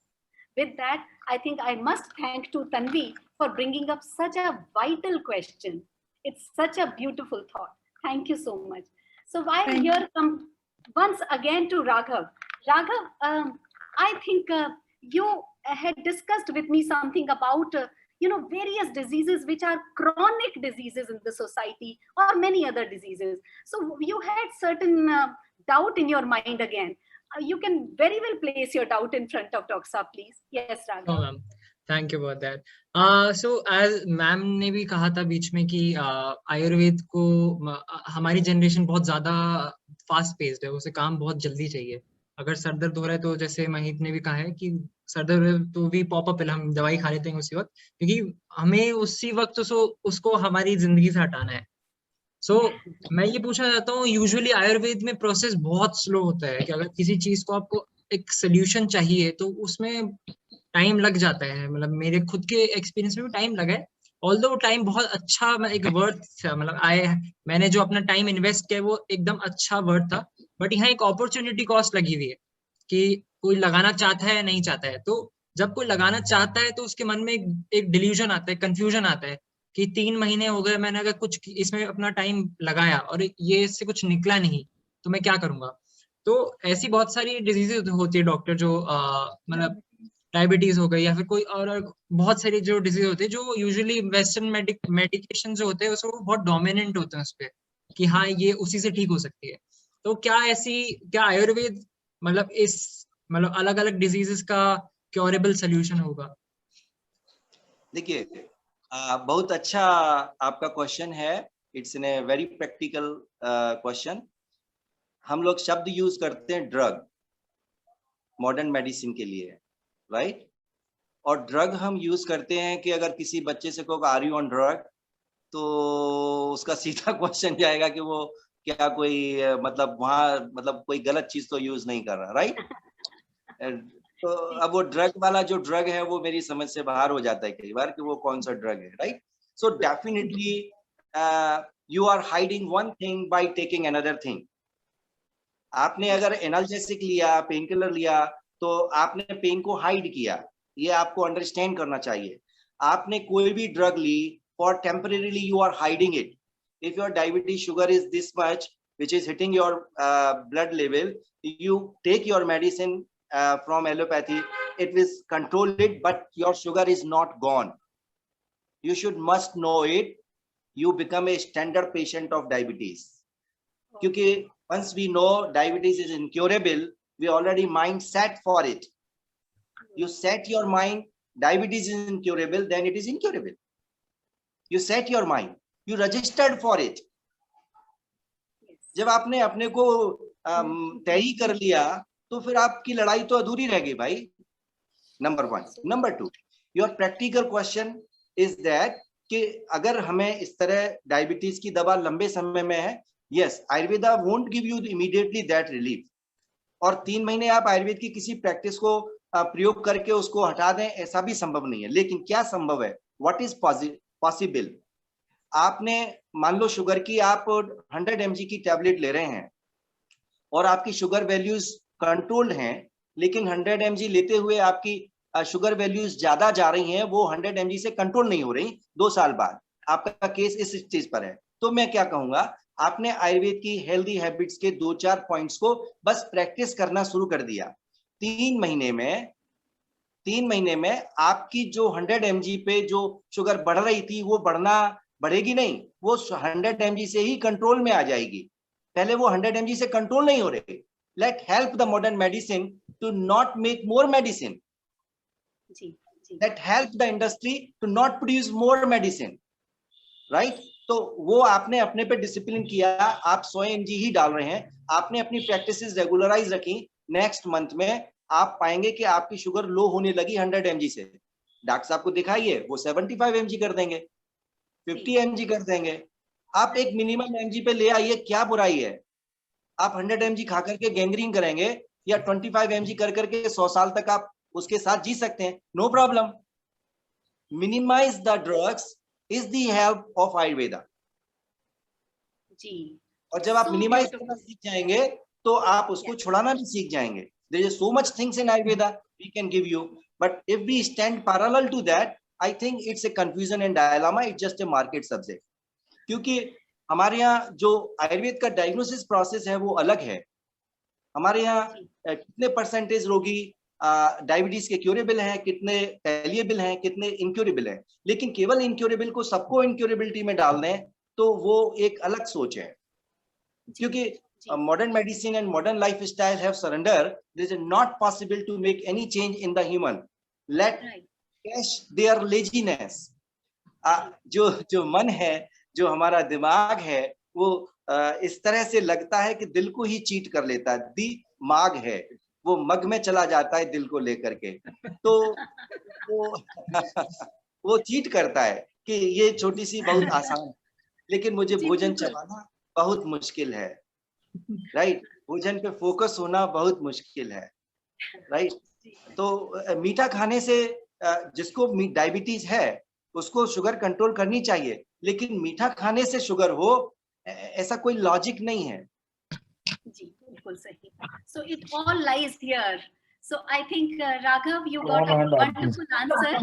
A: With that, I think I must thank to Tanvi for bringing up such a vital question. It's such a beautiful thought. Thank you so much. So while here come once again to Raghav. Raghav, I think you had discussed with me something about various diseases which are chronic diseases in the society, or many other diseases. So you had certain doubt in your mind again. You can very well place your doubt in front of Dr. Saab, please. Yes, Raghav.
D: No, ma'am. Thank you for that. So as ma'am ने भी कहा था बीच में कि आयुर्वेद को हमारी generation बहुत ज्यादा फास्ट पेस्ड है, उसे काम बहुत जल्दी चाहिए। अगर सर दर्द हो रहा है तो जैसे महीत ने भी कहा है कि सर दर्द तो भी पॉपअप है, हम दवाई खा लेते हैं उसी वक्त, क्योंकि हमें उसी वक्त उसको हमारी जिंदगी से हटाना है। सो मैं ये पूछना चाहता हूँ, यूजुअली आयुर्वेद में प्रोसेस बहुत स्लो होता है कि अगर किसी चीज को आपको एक सोल्यूशन चाहिए तो उसमें टाइम लग जाता है। मतलब मेरे खुद के एक्सपीरियंस में भी टाइम लगा है, ऑल्दो वो टाइम बहुत अच्छा, एक वर्थ था, मतलब मैंने जो अपना टाइम इन्वेस्ट किया वो एकदम अच्छा वर्थ था। बट यहाँ एक अपॉर्चुनिटी कॉस्ट लगी हुई है कि कोई लगाना चाहता है नहीं चाहता है। तो जब कोई लगाना चाहता है तो उसके मन में एक डिल्यूजन आता है, कंफ्यूजन आता है कि 3 महीने हो गए मैंने अगर कुछ इसमें अपना टाइम लगाया और ये इससे कुछ निकला नहीं तो मैं क्या करूंगा। तो ऐसी बहुत सारी डिजीजेज होती है डॉक्टर, जो मतलब डायबिटीज हो गई या फिर कोई और बहुत सारी जो डिजीज होती है जो यूजुअली वेस्टर्न मेडिकेशन जो होते हैं उसको बहुत डोमिनेंट होते हैं उस पर कि हाँ ये उसी से ठीक हो सकती है। तो क्या आयुर्वेद मतलब इस मतलब अलग अलग डिजीजेस का क्योरेबल सोल्यूशन होगा?
B: देखिए, बहुत अच्छा आपका क्वेश्चन है। It's an a very practical question. हम लोग शब्द यूज करते हैं ड्रग मॉडर्न मेडिसिन के लिए, राइट? और ड्रग हम यूज करते हैं कि अगर किसी बच्चे से कहो आर यू ऑन ड्रग, तो उसका सीधा क्वेश्चन जाएगा कि वो क्या कोई मतलब वहां मतलब कोई गलत चीज तो यूज नहीं कर रहा, राइट? तो अब वो ड्रग वाला जो ड्रग है वो मेरी समझ से बाहर हो जाता है कई बार कि वो कौन सा ड्रग है, right? So definitely you are hiding one thing by taking another thing. आपने अगर एनाल्जेसिक लिया, पेन किलर लिया, तो आपने पेन को हाइड किया, ये आपको अंडरस्टैंड करना चाहिए। आपने कोई भी ड्रग ली, for temporarily you are hiding it. If your diabetes sugar is this much which is hitting your blood level, you take your medicine from allopathy, it will control it, but your sugar is not gone. You must know it. You become a standard patient of diabetes. Kyunki once we know diabetes is incurable, we already mind set for it. You set your mind diabetes is incurable, then it is incurable. You set your mind, you registered for it. जब आपने अपने को तय ही कर लिया तो फिर आपकी लड़ाई तो अधूरी रह गई भाई, number 1। Number 2, your practical question is that कि अगर हमें इस तरह डायबिटीज की दवा लंबे समय में है, yes, Ayurveda won't give you immediately that relief. और 3 महीने आप आयुर्वेद की किसी प्रैक्टिस को प्रयोग करके उसको हटा दें, ऐसा भी संभव नहीं है। लेकिन क्या संभव है, व्हाट इज पॉसिबल? आपने मान लो शुगर की आप 100 mg की टैबलेट ले रहे हैं और आपकी शुगर वैल्यूज कंट्रोल्ड हैं, लेकिन 100 mg लेते हुए आपकी शुगर वैल्यूज ज्यादा जा रही हैं, वो 100 mg से कंट्रोल नहीं हो रही। 2 साल बाद आपका केस इस चीज पर है। तो मैं क्या कहूंगा, आपने आयुर्वेद की हेल्दी हैबिट्स के 2-4 पॉइंट्स को बस प्रैक्टिस करना शुरू कर दिया। 3 महीने में आपकी जो 100 mg पे जो शुगर बढ़ रही थी वो बढ़ेगी नहीं, वो 100 mg से ही कंट्रोल में आ जाएगी। पहले वो 100 mg से कंट्रोल नहीं हो रही। Let help the modern medicine to not make more medicine. Let help the industry to not produce more medicine, right? तो वो आपने अपने पे डिसिप्लिन किया, आप 100 mg ही डाल रहे हैं, आपने अपनी प्रैक्टिसेस रेगुलराइज रखी। नेक्स्ट मंथ में आप पाएंगे कि आपकी शुगर लो होने लगी 100 mg से। डॉक्टर साहब को दिखाइए, वो 75 mg कर देंगे, 50 mg कर देंगे। आप एक मिनिमम mg पे ले आइए, क्या बुराई है? आप 100 mg खा करके गैंग्रीन करेंगे या 25 mg कर करके 100 साल तक आप उसके साथ जी सकते हैं, no problem. Minimise the drugs is the help of Ayurveda
A: ji.
B: और जब आप मिनिमाइज करना सीख जाएंगे तो आप उसको छुड़ाना भी सीख जाएंगे। There is so much things in Ayurveda we can give you, but if we stand parallel to that, I think it's a confusion and dilemma. It's just a market subject. क्योंकि हमारे यहाँ जो आयुर्वेद का डायग्नोसिस प्रोसेस है वो अलग है। हमारे यहाँ कितने परसेंटेज रोगी डायबिटीज के क्यूरेबल हैं, कितने पैलिएबल हैं, कितने इनक्यूरेबल हैं। लेकिन केवल इनक्यूरेबल को सबको इनक्यूरेबिलिटी में डाल दें तो वो एक अलग सोच है। क्योंकि modern medicine and modern lifestyle have surrendered. It is not possible to make any change in the human. Let cash their laziness. जो मन है, जो हमारा दिमाग है, वो इस तरह से लगता है कि दिल को ही चीट कर लेता है। दिमाग है वो मग में चला जाता है दिल को लेकर के, तो वो चीट करता है कि ये छोटी सी बहुत आसान है, लेकिन मुझे
A: जी,
B: भोजन
A: बिल्कुल।
B: चबाना बहुत मुश्किल है, राइट। भोजन पे फोकस होना बहुत मुश्किल है, राइट। तो मीठा खाने से जिसको डायबिटीज है उसको शुगर कंट्रोल करनी चाहिए, लेकिन मीठा खाने से शुगर हो ऐसा कोई लॉजिक नहीं है।
A: जी, बिल्कुल सही। So it all lies here. So I think Raghav, you got a wonderful answer.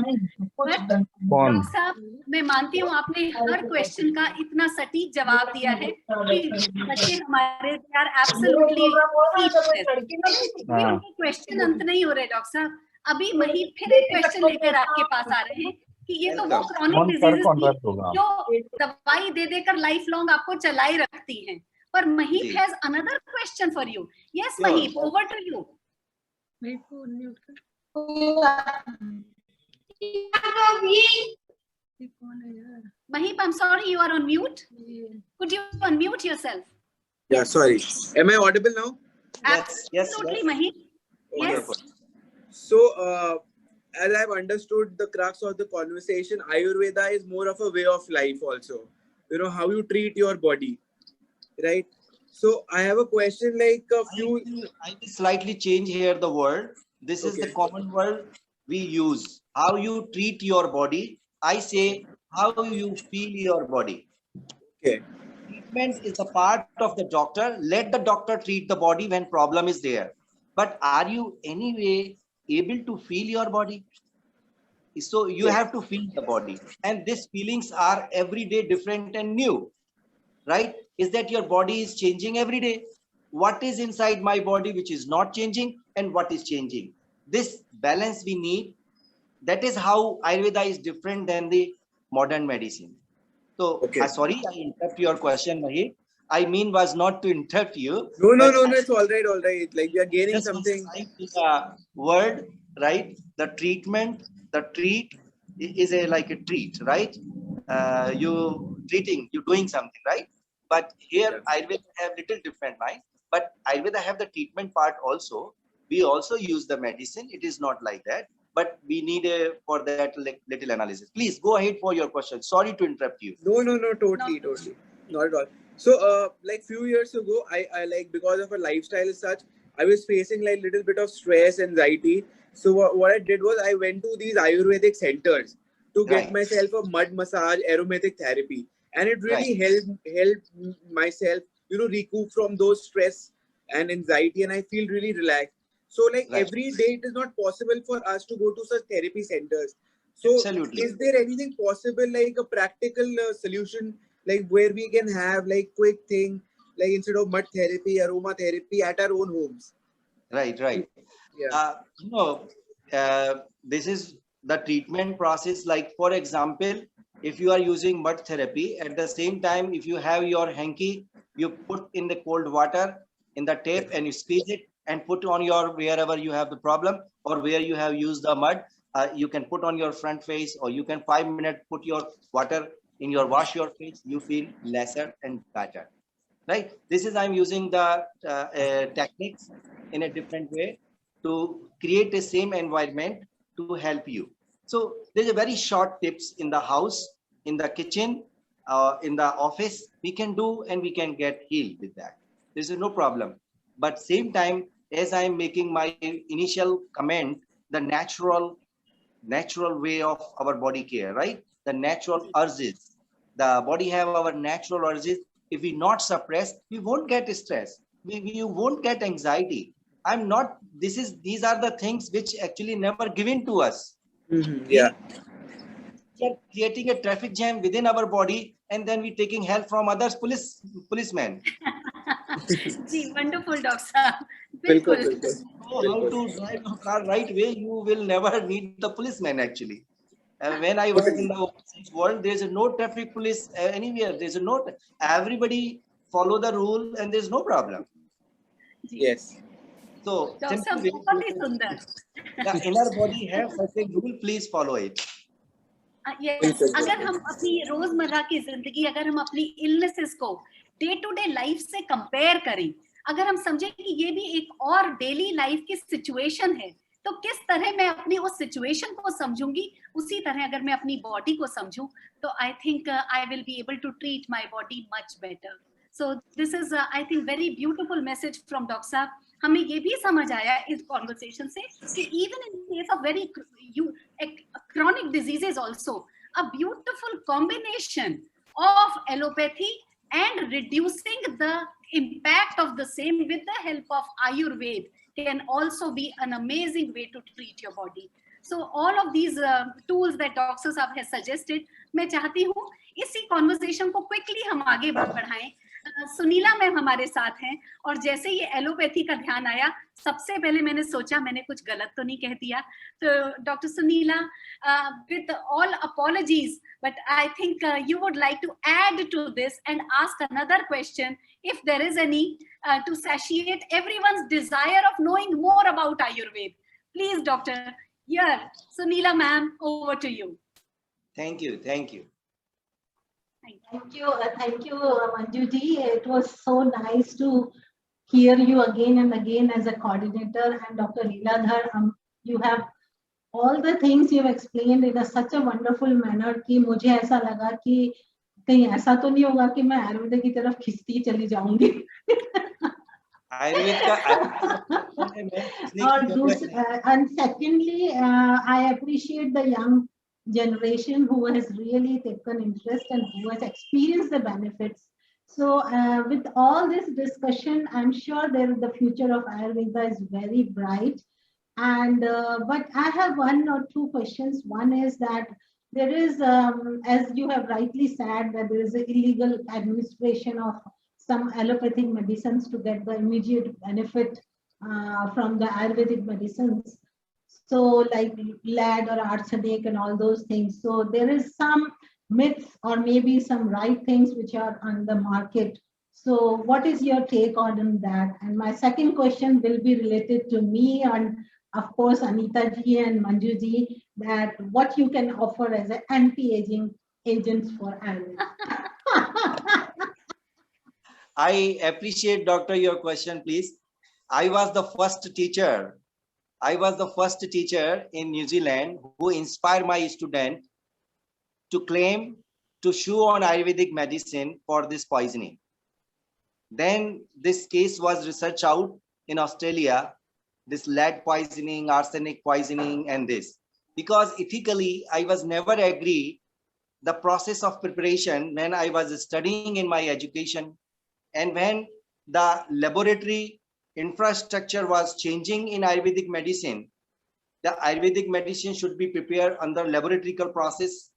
A: But doctor साहब, मैं मानती हूँ आपने हर क्वेश्चन का इतना सटीक जवाब दिया है कि बच्चे हमारे यार एब्सोल्युटली उनके क्वेश्चन अंत नहीं हो रहे। डॉक्टर साहब, अभी महीप फिर एक क्वेश्चन लेकर आपके पास आ रहे हैं कि ये तो वो क्रॉनिक डिजीजेस थी जो दवाई दे देकर लाइफ लॉन्ग आपको चलाई रखती हैं, पर Mahip has another question for you. Yes,
B: Sure.
A: Mahip, over to you. Mahip, I'm sorry, you are on mute. Could you unmute yourself?
E: Yeah, sorry. Am I audible now?
B: Yes, yes,
A: Absolutely,
B: yes.
A: Mahip.
B: Wonderful.
A: Yes.
E: So, as I've understood the crux of the conversation, Ayurveda is more of a way of life also. You know, how you treat your body, right? So, I have a question like a few...
B: I will slightly change here the word. This is the common word we use. How you treat your body. I say how you feel your body.
E: Okay.
B: Treatment is a part of the doctor. Let the doctor treat the body when problem is there. But are you anyway able to feel your body? So you have to feel the body. And these feelings are every day different and new, right? Is that your body is changing every day? What is inside my body which is not changing and what is changing? This balance we need. That is how Ayurveda is different than the modern medicine. So, sorry, I interrupt your question, Mahip. I mean was not to interrupt you.
E: No, it's all right, all right. Like we are gaining something.
B: The word, right? The treatment, the treat is like a treat, right? You doing something, right? But here Ayurveda have little different line. But Ayurveda have the treatment part also. We also use the medicine. It is not like that. But we need for that little analysis. Please go ahead for your question. Sorry to interrupt you.
E: No, totally. Not at all. So, like few years ago, I like, because of a lifestyle as such, I was facing like little bit of stress, anxiety. So what I did was I went to these Ayurvedic centers to get myself a mud massage, aromatic therapy. And it really helped myself, recoup from those stress and anxiety. And I feel really relaxed. So like every day, it is not possible for us to go to such therapy centers. So
B: absolutely.
E: Is there anything possible, like a practical solution, like where we can have like quick thing, like instead of mud therapy, aroma therapy at our own homes?
B: Right.
E: Yeah.
B: This is the treatment process. Like, for example, if you are using mud therapy, at the same time, if you have your hanky, you put in the cold water in the tape and you squeeze it and put on your wherever you have the problem or where you have used the mud. You can put on your front face, or you can 5 minutes put your water in your wash your face. You feel lesser and better, right? This is I'm using the techniques in a different way to create the same environment to help you. So there's a very short tips in the house, in the kitchen, in the office. We can do and we can get healed with that. This is no problem. But same time, as I'm making my initial comment, the natural way of our body care, right? The natural urges. The body have our natural urges. If we not suppress, we won't get stress. We won't get anxiety. These are the things which actually never given to us.
E: Yeah.
B: We are creating a traffic jam within our body, and then we taking help from others, policemen.
A: Gee, wonderful, Doctor.
E: Bilkul.
B: How to drive a car right way, you will never need the policeman actually. When I work in the overseas world, there's no traffic police anywhere. There's everybody follow the rule and there's no problem.
E: Yes.
B: So
A: doctor साहब
B: simple way
A: बहुत ही
B: to-
A: सुंदर.
B: the inner body have certain rule, please follow it.
A: Yes, अगर हम अपनी रोजमर्रा की जिंदगी, अगर हम अपनी इलनेसेस को डे टू डे लाइफ से कंपेयर करें, अगर हम समझें कि ये भी एक और डेली लाइफ की सिचुएशन है, तो किस तरह मैं अपनी उस सिचुएशन को समझूंगी, उसी तरह अगर मैं अपनी बॉडी को समझूं, तो I think I will be able to treat my body much better. So this is I think very beautiful message from doctor साहब. हमें ये भी समझ आया इस कॉन्वर्सेशन से कि even in case of very chronic diseases also, a beautiful combination of allopathy and reducing the impact of the same with the help of Ayurveda can also be an amazing way to treat your body. So all of these tools that Dr. Saab has suggested, मैं चाहती हूँ इसी conversation को quickly हम आगे बढ़ाएं. Sunila ma'am हमारे साथ हैं, और जैसे ये एलोपैथी का ध्यान आया, सबसे पहले मैंने सोचा मैंने कुछ गलत तो नहीं कह दिया. तो doctor Sunila, with all apologies, but I think you would like to add to this and ask another question, if there is any, to satiate everyone's desire of knowing more about Ayurveda. Please, Doctor. Here, Sunila ma'am, over to you.
B: Thank you. Thank you.
F: Thank you, Manju ji. It was so nice to hear you again and again as a coordinator, and Dr. Leeladhar. You have all the things you have explained in such a wonderful manner कि मुझे ऐसा लगा कि कहीं ऐसा तो नहीं होगा कि मैं आयुर्वेद की तरफ खिंचती चली जाऊंगी.
B: आयुर्वेद का
F: and secondly, I appreciate the young generation who has really taken interest and who has experienced the benefits. So with all this discussion, I'm sure the future of Ayurveda is very bright. And but I have one or two questions. One is that there is, as you have rightly said, that there is an illegal administration of some allopathic medicines to get the immediate benefit from the Ayurvedic medicines. So like lead or arsenic and all those things. So there is some myths or maybe some right things which are on the market. So what is your take on that? And my second question will be related to me and of course Anita ji and Manju ji, that what you can offer as an anti-aging agents for Ayurveda.
B: I appreciate, Doctor, your question, please. I was the first teacher in New Zealand who inspired my student to claim to chew on Ayurvedic medicine for this poisoning. Then this case was researched out in Australia, this lead poisoning, arsenic poisoning, and this. Because ethically, I was never agree the process of preparation when I was studying in my education, and when the laboratory infrastructure was changing in Ayurvedic medicine, the Ayurvedic medicine should be prepared under laboratory process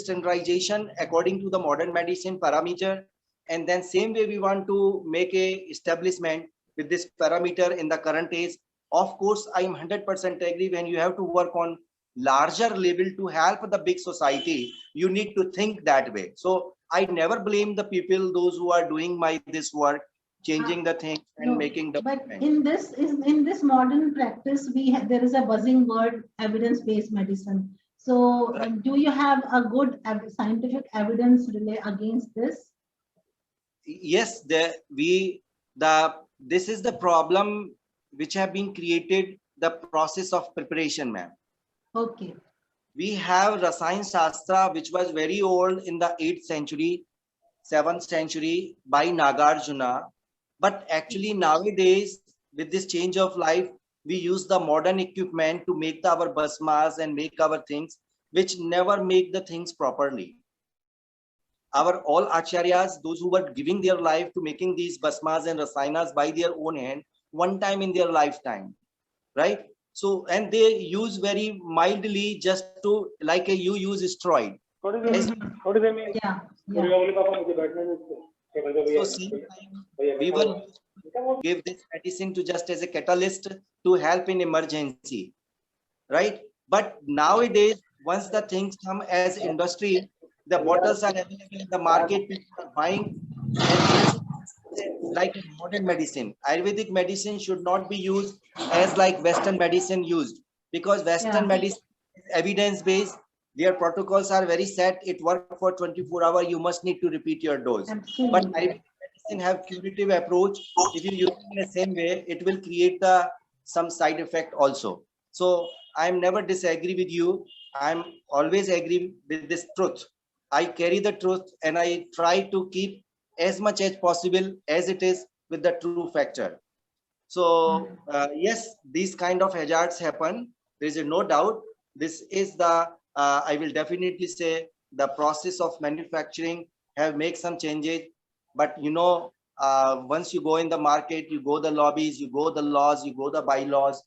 B: standardization according to the modern medicine parameter. And then same way we want to make a establishment with this parameter in the current age. Of course, I am 100% agree, when you have to work on larger level to help the big society, you need to think that way. So I never blame the people, those who are doing this work, changing the things and
F: No,
B: making the.
F: but in this modern practice, there is a buzzing word, evidence-based medicine. So do you have a good scientific evidence against this?
B: Yes, this is the problem which have been created, the process of preparation, ma'am.
F: Okay.
B: We have Rasayan Shastra, which was very old in the 8th century, 7th century by Nagarjuna. But actually nowadays, with this change of life, we use the modern equipment to make our basmas and make our things, which never make the things properly. Our all acharyas, those who were giving their life to making these basmas and rasayanas by their own hand, one time in their lifetime, right? So, and they use very mildly, just to, like you use steroid.
F: Yeah.
B: So we will give this medicine to just as a catalyst to help in emergency, right? But nowadays, once the things come as industry, the bottles are available in the market, people are buying, and like modern medicine. Ayurvedic medicine should not be used as like Western medicine used, because Western medicine is evidence-based. Their protocols are very set. It works for 24 hours. You must need to repeat your dose. But Ayurvedic medicine have curative approach. If you use it in the same way, it will create some side effect also. So I'm never disagree with you. I'm always agree with this truth. I carry the truth and I try to keep as much as possible as it is with the true factor. So yes, these kind of hazards happen. There is no doubt. This is the, I will definitely say, the process of manufacturing have made some changes. But you know, once you go in the market, you go the lobbies, you go the laws, you go the bylaws,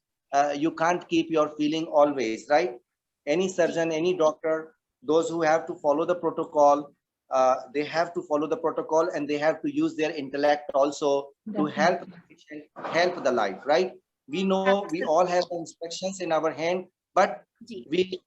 B: you can't keep your feeling always, right? Any surgeon, any doctor, those who have to follow the protocol, they have to follow the protocol, and they have to use their intellect also to help the patient, help the life, right? We know we all have the instructions in our hand, but we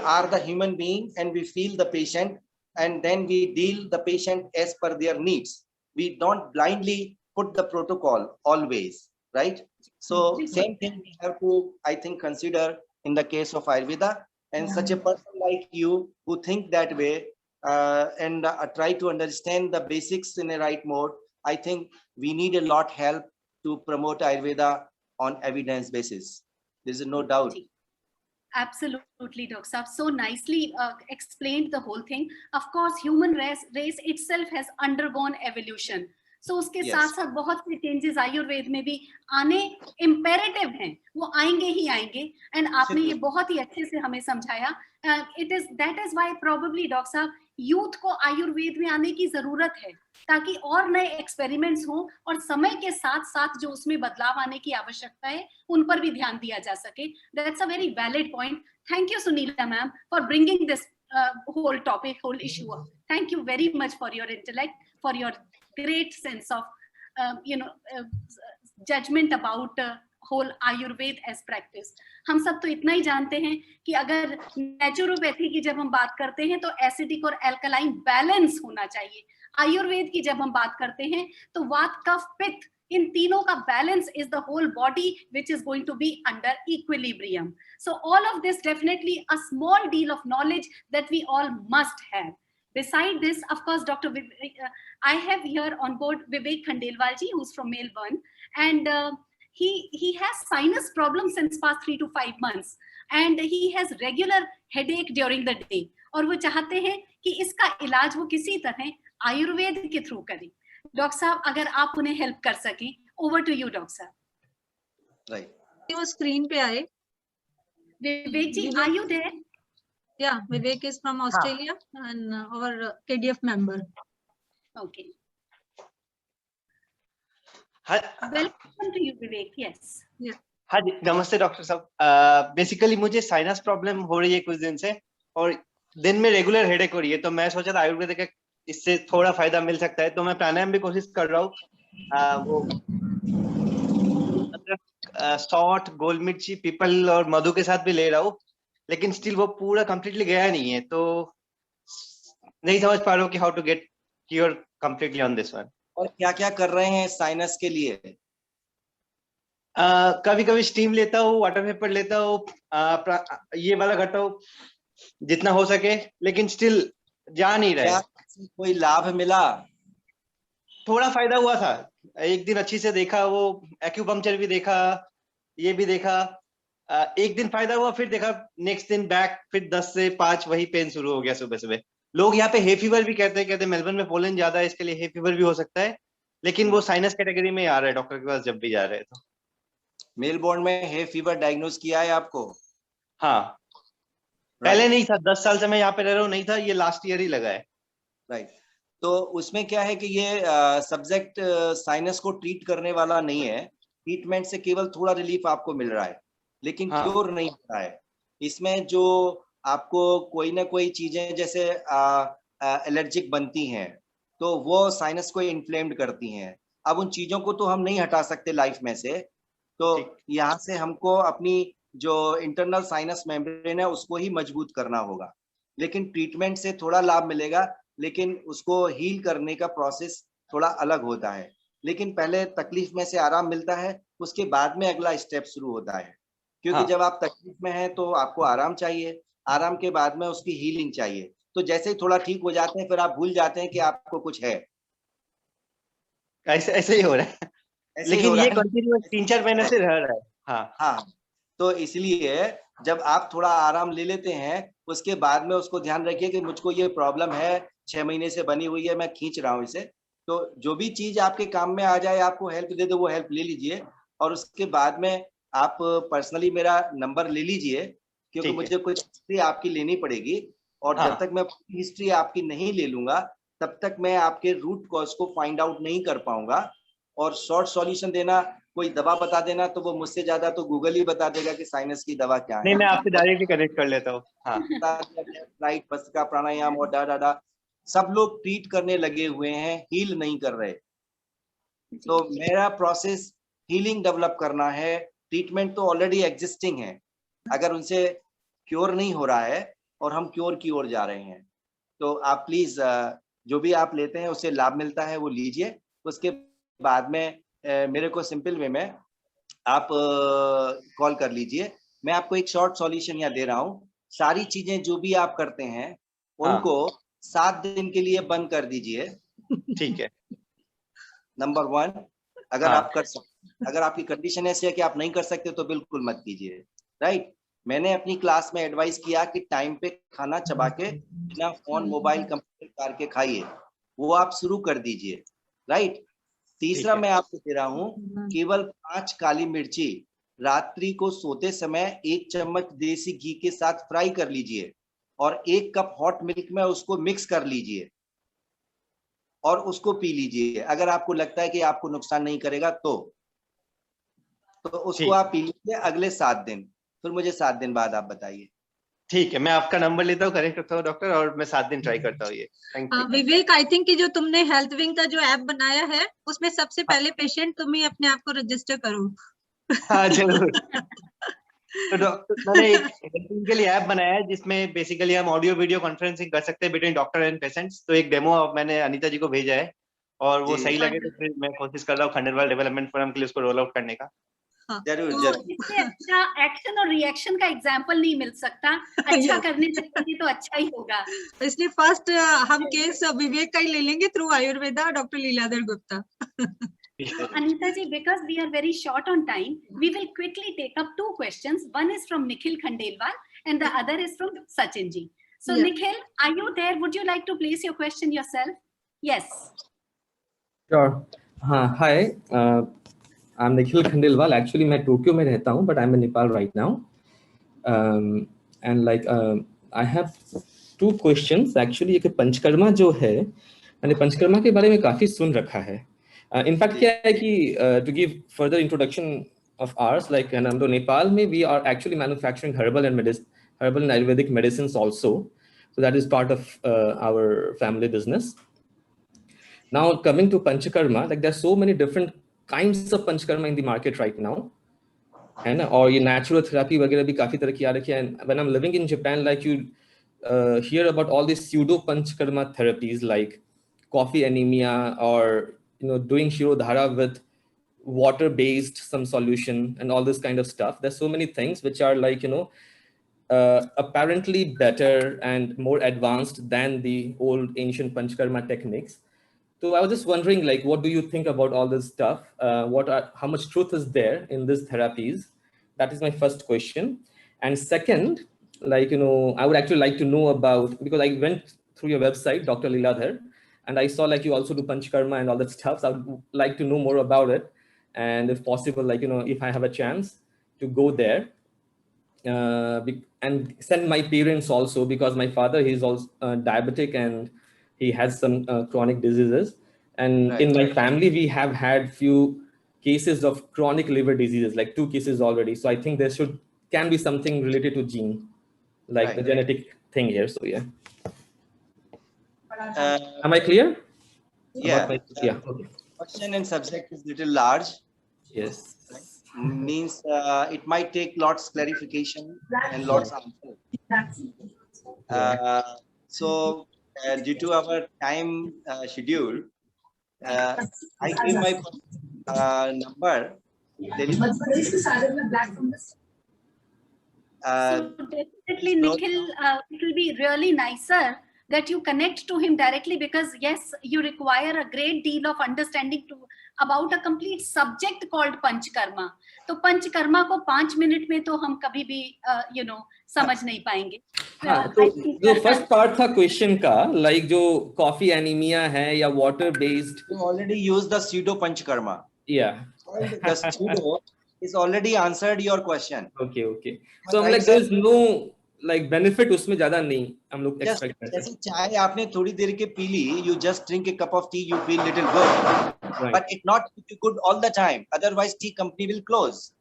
B: are the human being, and we feel the patient, and then we deal the patient as per their needs. We don't blindly put the protocol always, right? So same thing we have to, I think, consider in the case of Ayurveda. And such a person like you who think that way and try to understand the basics in a right mode, I think we need a lot help to promote Ayurveda on evidence basis. There's no doubt.
A: Absolutely, Dr. Saab. So nicely explained the whole thing. Of course, human race itself has undergone evolution. So उसके साथ साथ बहुत से changes Ayurveda में भी आने imperative हैं, वो आएंगे ही आएंगे. एंड आपने ये बहुत ही अच्छे से हमें समझाया. That is why probably doctor साहब यूथ को आयुर्वेद में आने की जरूरत है, ताकि और नए एक्सपेरिमेंट्स हों और समय के साथ साथ जो उसमें बदलाव आने की आवश्यकता है उन पर भी ध्यान दिया जा सके. That's a very valid point. Thank you Sunila ma'am for bringing this whole topic, whole issue up. Thank you very much for your intellect, for your great sense of judgment about whole Ayurveda as practice. हम सब तो इतना ही जानते हैं कि अगर naturopathy की जब हम बात करते हैं तो एसिडिक और एल्कलाइन बैलेंस होना चाहिए. आयुर्वेद की जब हम बात करते हैं तो वात कफ पित्त इन तीनों का balance is the whole body which is going to be under equilibrium. So all of this definitely a small deal of knowledge that we all must have. Beside this, of course, Dr. I have here on board Vivek Khandelwal ji, who's from Melbourne, and he has sinus problems since past 3 to 5 months, and he has regular headache during the day. और वो चाहते हैं कि इसका इलाज वो किसी तरह आयुर्वेद के थ्रू करें. डॉक्टर साहब, अगर आप उन्हें हेल्प कर सकें, ओवर टू यू डॉक्टर साहब.
B: राइट,
G: वो स्क्रीन पे आए.
A: Vivek ji, are you there?
G: Yeah, Vivek is from Australia and our KDF member.
A: Okay. Welcome to you, Vivek. Yes.
G: Yeah.
H: हाँ जी, नमस्ते डॉक्टर साहब. बेसिकली मुझे साइनस प्रॉब्लम हो रही है कुछ दिन से, और दिन में रेगुलर हेडेक हो रही है. तो मैं सोचा था आयुर्वेद का इससे थोड़ा फायदा मिल सकता है, तो मैं प्राणायाम भी कोशिश कर रहा हूँ. वो सॉल्ट, गोल मिर्ची, पीपल और मधु के साथ भी ले रहा हूँ, लेकिन स्टिल वो पूरा कंप्लीटली गया नहीं है. तो नहीं समझ पा रहा हूँ कि how to get cure completely on this one.
B: और क्या क्या कर रहे हैं साइनस के लिए?
H: कभी कभी स्टीम लेता हूँ, वाटर वेपर लेता हूँ, ये वाला करता हूँ जितना हो सके, लेकिन स्टिल जा नहीं रहा है.
B: कोई लाभ मिला?
H: थोड़ा फायदा हुआ था. एक दिन अच्छी से देखा, वो एक्यूपंक्चर भी देखा, ये भी देखा. एक दिन फायदा हुआ, फिर देखा नेक्स्ट दिन बैक, फिर 10 से 5 वही पेन शुरू हो गया सुबह सुबह. लोग यहाँ पे हे फीवर भी कहते हैं मेलबर्न में पोलन ज्यादा है, इसके लिए हे फीवर भी हो सकता है, लेकिन वो साइनस कैटेगरी में आ रहा है डॉक्टर के पास जब भी जा रहे हैं. तो
B: मेलबोर्न में हे फीवर डायग्नोज किया है आपको?
H: हाँ, पहले नहीं था. 10 साल से मैं यहाँ पे रह रहा हूँ, नहीं था. ये लास्ट ईयर ही लगा है.
B: राइट. तो उसमें क्या है कि ये सब्जेक्ट साइनस को ट्रीट करने वाला नहीं है. ट्रीटमेंट से केवल थोड़ा रिलीफ आपको मिल रहा है, लेकिन क्योर नहीं हो रहा है. इसमें जो आपको कोई ना कोई चीजें जैसे एलर्जिक बनती हैं, तो वो साइनस को इन्फ्लेम्ड करती हैं. अब उन चीजों को तो हम नहीं हटा सकते लाइफ में से, तो यहाँ से हमको अपनी जो इंटरनल साइनस मेम्ब्रेन है उसको ही मजबूत करना होगा. लेकिन ट्रीटमेंट से थोड़ा लाभ मिलेगा, लेकिन उसको हील करने का प्रोसेस थोड़ा अलग होता है. लेकिन पहले तकलीफ में से आराम मिलता है, उसके बाद में अगला स्टेप शुरू होता है। क्योंकि
H: हाँ।
B: जब आप तकलीफ में हैं तो आपको आराम चाहिए, आराम के बाद में उसकी हीलिंग चाहिए। तो जैसे ही थोड़ा ठीक हो जाते हैं, फिर आप भूल जाते हैं कि आपको कुछ है।
H: ऐसे ऐसे ही हो रहा है,
B: ऐसे ही
H: लेकिन
B: हो रहा
H: ये
B: है।
H: कंटिन्यूअस 3-4 महीने से रह रहा है। हाँ
B: हाँ, तो इसलिए जब आप थोड़ा आराम ले लेते हैं, उसके बाद में उसको ध्यान रखिए कि मुझको ये प्रॉब्लम है, 6 महीने से बनी हुई है, मैं खींच रहा हूँ इसे। तो जो भी चीज आपके काम में आ जाए, आपको हेल्प दे दो, वो हेल्प ले लीजिए। और उसके बाद में आप पर्सनली मेरा नंबर ले लीजिए, क्योंकि
H: ठीक है।
B: मुझे कुछ हिस्ट्री आपकी लेनी पड़ेगी। और जब
H: हाँ।
B: तक मैं हिस्ट्री आपकी नहीं ले लूंगा, तब तक मैं आपके रूट कॉज को फाइंड आउट नहीं कर पाऊंगा। और शॉर्ट सॉल्यूशन देना, कोई दवा बता देना, तो वो मुझसे ज्यादा तो गूगल ही बता देगा कि साइनस की दवा क्या
H: नहीं,
B: है।
H: मैं आपसे डायरेक्टली कनेक्ट कर लेता हूँ। हाँ
B: राइट, भस्त्रिका प्राणायाम और डा सब लोग ट्रीट करने लगे हुए हैं, हील नहीं कर रहे। तो मेरा प्रोसेस हीलिंग डेवलप करना है। ट्रीटमेंट तो ऑलरेडी एग्जिस्टिंग है, अगर उनसे क्योर नहीं हो रहा है और हम क्योर की ओर जा रहे हैं, तो आप प्लीज जो भी आप लेते हैं उससे लाभ मिलता है वो लीजिए। उसके बाद में मेरे को सिंपल वे में आप कॉल कर लीजिए। मैं आपको एक शॉर्ट सॉल्यूशन यहाँ दे रहा हूँ। सारी चीजें जो भी आप करते हैं उनको 7 दिन के लिए बंद कर दीजिए।
H: ठीक है।
B: नंबर 1, अगर
H: हाँ।
B: आप कर सकते, अगर आपकी कंडीशन ऐसी है कि आप नहीं कर सकते तो बिल्कुल मत कीजिए। राइट, मैंने अपनी क्लास में एडवाइस किया कि टाइम पे खाना चबा के बिना फोन मोबाइल कंप्यूटर कार के खाइए, वो आप शुरू कर दीजिए। राइट, तीसरा
H: है।
B: मैं आपको दे रहा हूँ, केवल 5 काली मिर्ची रात्रि को सोते समय 1 चम्मच देसी घी के साथ फ्राई कर लीजिए और 1 कप हॉट मिल्क में उसको मिक्स कर लीजिए और उसको पी लीजिए। अगर आपको लगता है कि आपको नुकसान नहीं करेगा तो उसको
H: ठीक।
B: आप पी लीजिए अगले 7 दिन। फिर मुझे 7 दिन बाद आप बताइए।
H: ठीक है, मैं आपका नंबर लेता हूँ, कनेक्ट करता हूँ डॉक्टर, और मैं 7 दिन ट्राई करता हूँ ये। Thank you.
G: Vivek, I think कि जो तुमने हेल्थ विंग का जो ऐप बनाया है उसमें सबसे पहले पेशेंट तुम ही अपने आप को रजिस्टर करो।
H: हाँ जरूर। तो डॉक्टर, मैंने एक के लिए ऐप बनाया है जिसमें बेसिकली हम ऑडियो वीडियो कॉन्फ्रेंसिंग कर सकते हैं बिटवीन डॉक्टर एंड पेशेंट्स। तो एक डेमो मैंने अनीता जी को भेजा है, और वो
B: जी।
H: सही लगे तो फिर मैं कोशिश कर रहा हूँ खंडेलवाल डेवलपमेंट फोरम के लिए उसको रोल आउट करने का।
G: हाँ,
B: जरूर
G: तो
B: जरूर।
A: इससे अच्छा एक्शन और रिएक्शन का एग्जाम्पल नहीं मिल सकता। अच्छा करने जाएंगे तो अच्छा ही होगा।
G: इसलिए फर्स्ट हम केस विवेक का ही ले लेंगे through Ayurveda, doctor Leeladhar Gupta.
A: Anita ji, because we are very short on time, we will quickly take up 2 questions. One is from Nikhil Khandelwal and the other is from Sachin ji. So
G: Yeah.
A: Nikhil, are you there? Would you like to place your question yourself? Yes.
I: Sure. Hi, I'm Nikhil Khandelwal. Actually, मैं Tokyo में रहता हूँ, but I'm in Nepal right now. And like I have 2 questions. Actually, एक पंचकर्मा जो है, मैंने पंचकर्मा के बारे में काफी सुन रखा है. In fact, क्या है कि to give further introduction of ours, like in Nepal में we are actually manufacturing herbal and Ayurvedic medicines also. So that is part of our family business. Now coming to Panchakarma, like there's so many different kinds of Panchakarma in the market right now. And or your natural therapy वगैरह भी काफी तरह की आ रखी है. And when I'm living in Japan, like you hear about all these pseudo Panchakarma therapies like coffee anemia, or doing Shirodhara with water-based some solution and all this kind of stuff. There's so many things which are like apparently better and more advanced than the old ancient Panchakarma techniques. So I was just wondering, like, what do you think about all this stuff? How much truth is there in these therapies? That is my first question. And second, like, I would actually like to know about, because I went through your website, Dr. Leeladhar, and I saw like you also do Panchakarma and all that stuff. So I would like to know more about it. And if possible, like, if I have a chance to go there, and send my parents also, because my father, he's also diabetic and he has some chronic diseases. And
B: Right.
I: in my family, we have had few cases of chronic liver diseases, like 2 cases already. So I think there can be something related to gene, like the genetic thing here. So yeah. Am I clear?
B: Yeah.
I: Yeah. Okay.
B: Question and subject is little large.
I: Yes.
B: Means it might take lots clarification and lots answer. So due to our time schedule, I give my number.
A: So definitely, Nikhil, it will be really nicer that you connect to him directly, because yes, you require a great deal of understanding about a complete subject called Panchkarma. तो पंचकर्मा को 5 minute में तो हम कभी भी समझ नहीं पाएंगे.
I: हाँ, तो जो फर्स्ट पार्ट था क्वेश्चन का, लाइक जो कॉफी एनीमिया है या water based,
B: you already used the pseudo panchkarma.
I: Yeah.
B: The pseudo is already answered your question.
I: Okay. So I'm like, there's no like benefit उसमें ज्यादा नहीं हम लोग expect करते हैं.
B: जैसे चाय आपने थोड़ी देर के पी ली, you just drink a cup of tea, you feel little good, right. But it not good all the time. Otherwise, tea company will close.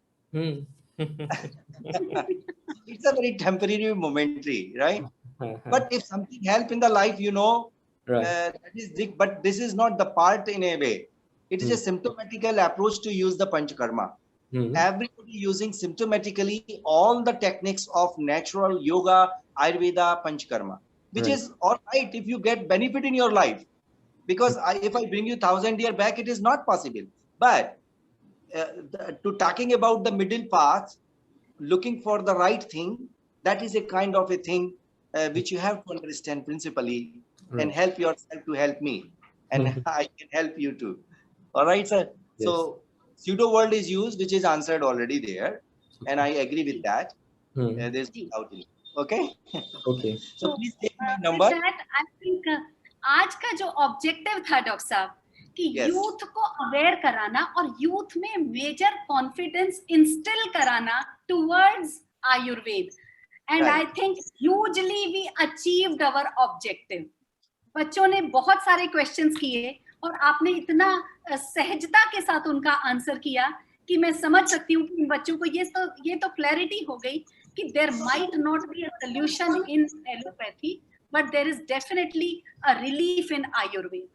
B: It's a very temporary, momentary, right? But if something help in the life, right. That is but this is not the part in a way. It is a symptomatical approach to use the panchkarma. Everybody using symptomatically all the techniques of natural yoga, Ayurveda, Panchkarma, which is all right if you get benefit in your life. Because if I bring you 1,000 years back, it is not possible. But to talking about the middle path, looking for the right thing, that is a kind of a thing which you have to understand principally and help yourself to help me. And I can help you too. All right, sir. Yes. So pseudo word is used, which is answered already there, and I agree with that. There's no doubt in it. Okay.
I: Okay.
B: So please take my number.
A: That, I think आज का जो objective था doctor साहब कि youth को aware कराना और youth में मेजर कॉन्फिडेंस इंस्टिल कराना towards Ayurveda, and I think hugely we achieved our objective. बच्चों ने बहुत सारे क्वेश्चंस किए और आपने इतना सहजता के साथ उनका आंसर किया कि मैं समझ सकती हूँ कि इन बच्चों को ये तो क्लैरिटी हो गई कि there might not be a solution in allopathy, but there is definitely a relief in Ayurveda,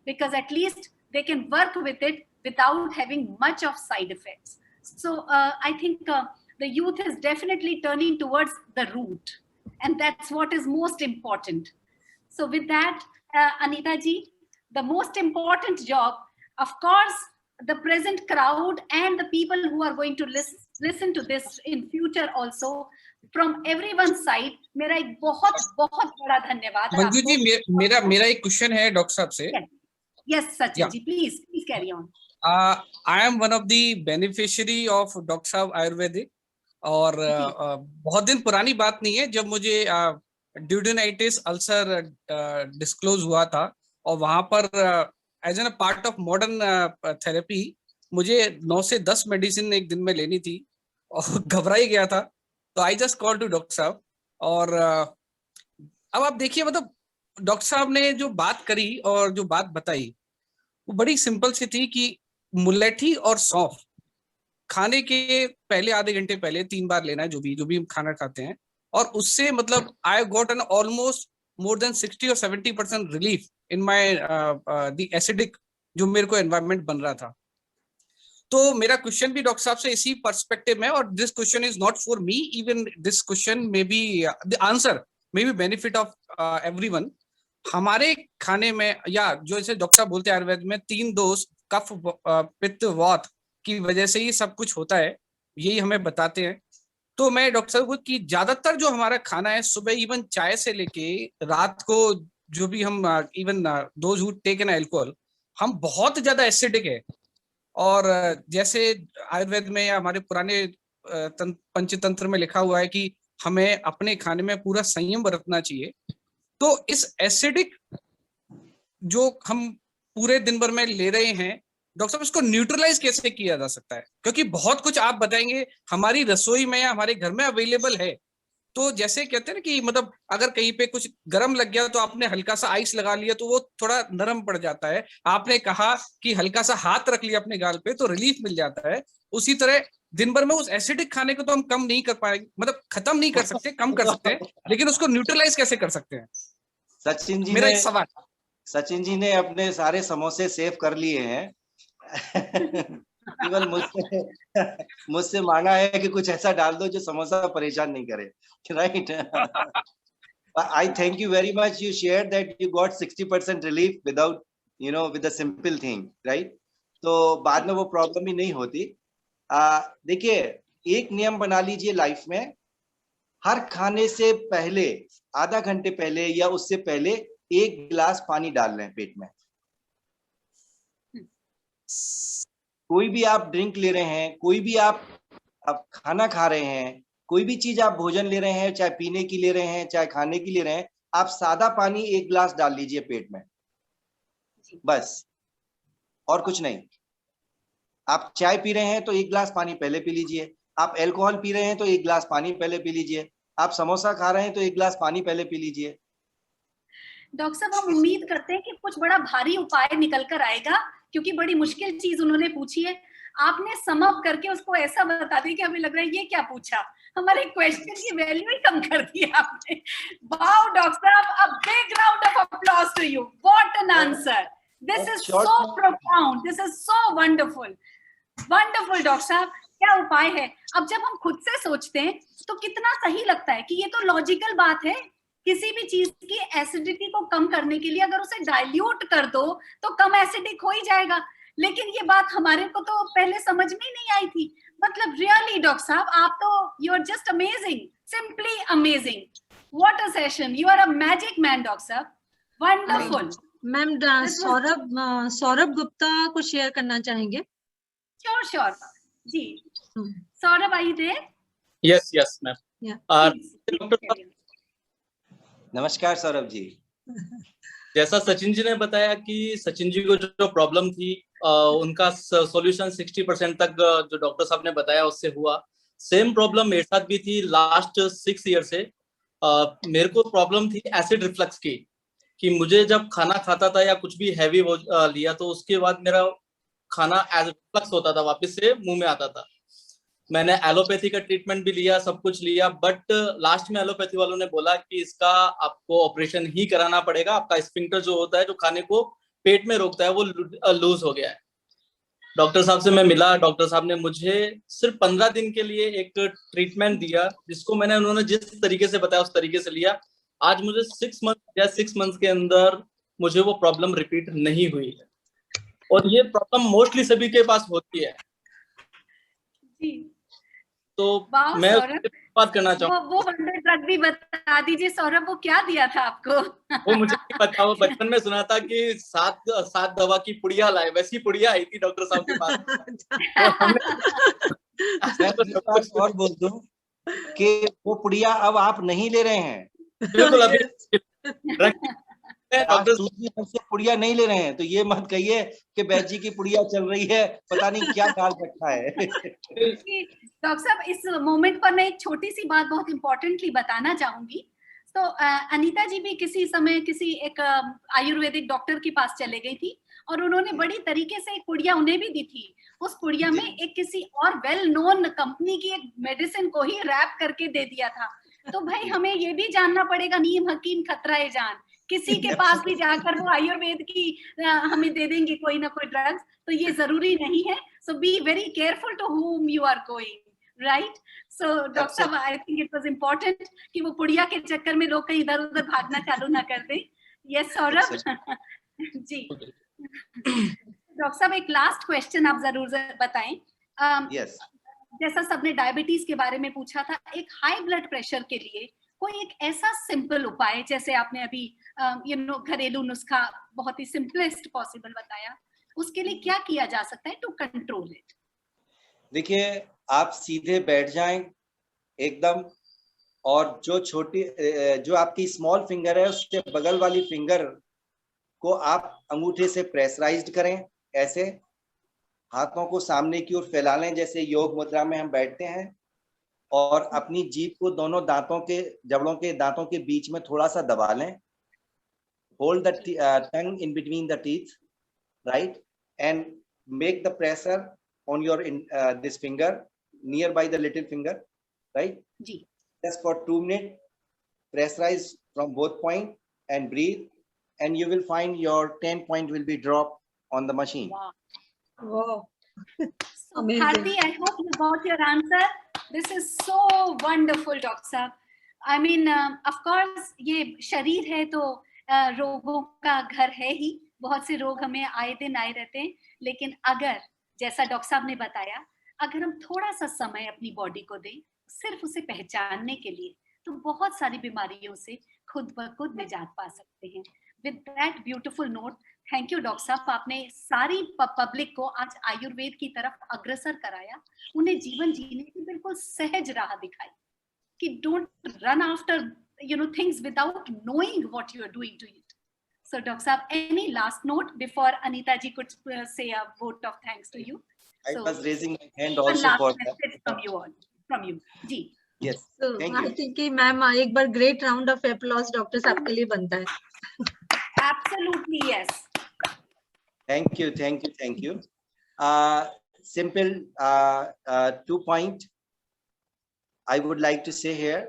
A: because at least they can work with it without having much of side effects. So I think the youth is definitely turning towards the root, and that's what is most important. So with that, Anita ji, the most important job, of course, the present crowd and the people who are going to listen to this in future also, from everyone's side, मेरा एक बहुत बड़ा धन्यवाद.
J: मंजू जी, मेरा एक question है doctor साहब से.
A: Yes, Sachin ji, please carry on.
J: I am one of the beneficiary of doctor साहब आयुर्वेदिक, और बहुत दिन पुरानी बात नहीं है जब मुझे ड्यूडेनाइटिस अल्सर डिस्क्लोज हुआ था, और वहां पर as an part of modern therapy मुझे 9 से 10 मेडिसिन एक दिन में लेनी थी और घबरा ही गया था. तो I just call to doctor साहब. और अब आप देखिए, मतलब डॉक्टर साहब ने जो बात करी और जो बात बताई वो बड़ी सिंपल सी थी कि मुलेठी और सौंफ खाने के पहले आधे घंटे पहले 3 बार लेना है, जो भी हम खाना खाते हैं, और उससे मतलब I got an almost more than 60 or 70% relief in my the acidic जो मेरे को environment बन रहा था. तो मेरा क्वेश्चन भी डॉक्टर साहब से इसी पर्सपेक्टिव में, और this question is not for me, even this question may be the answer may be benefit of everyone. हमारे खाने में, या जो जैसे डॉक्टर साहब बोलते हैं आयुर्वेद में 3 दोष कफ पित्त वात की वजह से ही सब कुछ होता है, यही हमें बताते हैं. तो मैं डॉक्टर साहब की ज्यादातर जो हमारा खाना है, सुबह इवन चाय से लेके रात को जो भी हम even those who take an alcohol, हम बहुत ज्यादा एसिडिक है. और जैसे आयुर्वेद में या हमारे पुराने पंचतंत्र में लिखा हुआ है कि हमें अपने खाने में पूरा संयम बरतना चाहिए. तो इस एसिडिक जो हम पूरे दिन भर में ले रहे हैं, डॉक्टर साहब इसको न्यूट्रलाइज कैसे किया जा सकता है? क्योंकि बहुत कुछ आप बताएंगे हमारी रसोई में या हमारे घर में अवेलेबल है. तो जैसे कहते हैं ना कि मतलब अगर कहीं पे कुछ गर्म लग गया तो आपने हल्का सा आइस लगा लिया तो वो थोड़ा नरम पड़ जाता है. आपने कहा कि हल्का सा हाथ रख लिया अपने गाल पे तो रिलीफ मिल जाता है. उसी तरह दिन भर में उस एसिडिक खाने को तो हम कम नहीं कर पाएंगे, मतलब खत्म नहीं कर सकते, कम कर सकते हैं, लेकिन उसको न्यूट्रलाइज कैसे कर सकते हैं?
B: सचिन जी
J: मेरा एक सवाल.
B: सचिन जी ने अपने सारे समोसे सेव कर लिए हैं. केवल मुझसे मांगा है कि कुछ ऐसा डाल दो जो समोसा परेशान नहीं करे. Right. I thank you very much. You shared that you got 60% relief without with a simple thing, right? तो बाद में वो प्रॉब्लम ही नहीं होती। देखिए, एक नियम बना लीजिए लाइफ में, हर खाने से पहले आधा घंटे पहले या उससे पहले 1 गिलास पानी डाल लें पेट में। कोई भी आप ड्रिंक ले रहे हैं, कोई भी आप खाना खा रहे हैं, कोई भी चीज आप भोजन ले रहे हैं, चाहे पीने की ले रहे हैं, चाहे खाने की ले रहे हैं, आप सादा पानी 1 गिलास डाल लीजिए पेट में, बस, और कुछ नहीं। आप चाय पी रहे हैं तो 1 गिलास पानी पहले पी लीजिए, आप अल्कोहल पी रहे हैं तो 1 गिलास पानी पहले पी लीजिए, आप समोसा खा रहे हैं तो 1 गिलास पानी पहले पी लीजिए।
A: डॉक्टर साहब, हम उम्मीद करते हैं कि कुछ बड़ा भारी उपाय निकल कर आएगा, क्योंकि बड़ी मुश्किल चीज उन्होंने पूछी है। आपने सम अप करके उसको ऐसा बता दिया कि हमें लग रहा है ये क्या पूछा, हमारे क्वेश्चन की वैल्यू ही कम कर दी आपने। वाओ डॉक्टर साहब, a big round of applause to you, what an answer, this is so profound, this is so wonderful, wonderful. Doctor साहब, क्या उपाय है? अब जब हम खुद से सोचते हैं तो कितना सही लगता है कि ये तो लॉजिकल बात है, किसी भी चीज की एसिडिटी को कम करने के लिए अगर उसे डाइल्यूट कर दो तो कम एसिडिक हो ही जाएगा। लेकिन ये बात हमारे को तो पहले समझ में ही नहीं आई थी। मतलब रियली डॉक्टर साहब, आप तो you are just amazing, simply amazing, what a session, you are a magic man doctor साहब, वंडरफुल।
G: मैम, सौरभ गुप्ता को शेयर करना चाहेंगे?
A: श्योर श्योर जी। Saurabh, are you there?
K: Yes ma'am.
B: नमस्कार सौरभ जी।
K: जैसा सचिन जी ने बताया कि सचिन जी को जो प्रॉब्लम थी उनका सॉल्यूशन 60% तक जो डॉक्टर साहब ने बताया उससे हुआ। सेम प्रॉब्लम मेरे साथ भी थी लास्ट 6 ईयर से। मेरे को प्रॉब्लम थी एसिड रिफ्लक्स की, कि मुझे जब खाना खाता था या कुछ भी हैवी लिया तो उसके बाद मेरा खाना एज रिफ्लक्स होता था, वापस से मुंह में आता था। मैंने एलोपैथी का ट्रीटमेंट भी लिया, सब कुछ लिया, बट लास्ट में एलोपैथी वालों ने बोला कि इसका आपको ऑपरेशन ही कराना पड़ेगा, आपका स्फिंक्टर जो होता है जो खाने को पेट में रोकता है वो लूज हो गया है। डॉक्टर साहब से मैं मिला, डॉक्टर साहब ने मुझे सिर्फ 15 दिन के लिए एक ट्रीटमेंट दिया, जिसको मैंने उन्होंने जिस तरीके से बताया उस तरीके से लिया। आज मुझे 6 मंथ के अंदर मुझे वो प्रॉब्लम रिपीट नहीं हुई है, और ये प्रॉब्लम मोस्टली सभी के पास होती है। तो मैं बात करना चाहूँगा,
A: वो वंडर ड्रग भी बता दीजिए सौरभ, वो क्या दिया था आपको?
K: वो मुझे नहीं पता, वो बचपन में सुना था कि 7 दवा की पुड़िया लाए, वैसी पुड़िया आई थी डॉक्टर साहब के पास।
B: तो और बोल दूं कि वो पुड़िया अब आप नहीं ले रहे हैं।
K: बिल्कुल, अभी
B: से पुड़िया नहीं ले रहे हैं, तो ये मत कहिए कि बैद जी की पुड़िया चल रही है, पता नहीं क्या डाल रखा है।
A: डॉक्टर साहब, इस मोमेंट पर मैं एक छोटी सी बात बहुत इंपॉर्टेंटली बताना चाहूंगी। तो अनीता जी भी किसी समय किसी एक आयुर्वेदिक डॉक्टर के पास चले गई थी, और उन्होंने बड़ी तरीके से एक पुड़िया उन्हें भी दी थी। उस पुड़िया में एक किसी और वेल नोन कंपनी की एक मेडिसिन को ही रैप करके दे दिया था। तो भाई हमें ये भी जानना पड़ेगा, नीम हकीम खतरा जान, किसी के पास भी जाकर वो आयुर्वेद की हमें दे देंगे कोई ना कोई ड्रग्स, तो ये जरूरी नहीं है। So be very careful to whom you are going, right? So doctor साहब, I think it was important कि वो पुड़िया के चक्कर में लोग कहीं इधर उधर भागना चालू ना कर दें। यस सौरभ जी। डॉक्टर साहब, एक लास्ट क्वेश्चन आप जरूर बताएं।
B: यस,
A: जैसा सबने डायबिटीज के बारे में पूछा था, एक हाई ब्लड प्रेशर के लिए कोई एक ऐसा सिंपल उपाय, जैसे आपने अभी घरेलू नुस्खा बहुत ही सिंपलेस्ट पॉसिबल बताया, उसके लिए क्या किया जा सकता है टू कंट्रोल इट?
B: देखिए, आप सीधे बैठ जाएं एकदम, और जो आपकी स्मॉल फिंगर है उसके बगल वाली फिंगर को आप अंगूठे से प्रेशराइज्ड करें, ऐसे हाथों को सामने की ओर फैला लें जैसे योग मुद्रा में हम बैठते हैं, और अपनी जीभ को दोनों जबड़ों के दांतों के बीच में थोड़ा सा दबा लें। Hold the tongue in between the teeth, right, and make the pressure on your this finger nearby the little finger, right? Just for 2 minutes, pressurize from both point and breathe, and you will find your 10 point will be dropped on the machine.
A: Wow. So Bharti, I hope you got your answer. This is so wonderful, Dr. Saab. I mean, of course, ये शरीर है तो रोगों का घर है ही, बहुत से रोग हमें आए दिन आए रहते हैं, लेकिन अगर जैसा डॉक्टर साहब ने बताया, अगर हम थोड़ा सा समय अपनी बॉडी को दें सिर्फ उसे पहचानने के लिए, तो बहुत सारी बीमारियों से खुद ब खुद निजात पा सकते हैं। With that beautiful note, thank you doctor साहब, आपने सारी पब्लिक को आज आयुर्वेद की तरफ अग्रसर कराया, उन्हें जीवन जीने की बिल्कुल सहज राह दिखाई कि don't run after things without knowing what you are doing to it. So Dr. Saab, any last note before Anita ji could say a vote of thanks to you?
B: I
A: So,
B: was raising my hand
A: one
B: also
A: last
B: for
A: message
B: that.
A: from you. जी.
B: Yes,
G: So
B: thank
G: I
B: you.
G: think कि ma'am एक बार great round of applause doctor साहब के लिए बनता है.
A: Absolutely yes.
B: Thank you, thank you, thank you. Simple 2 point I would like to say here.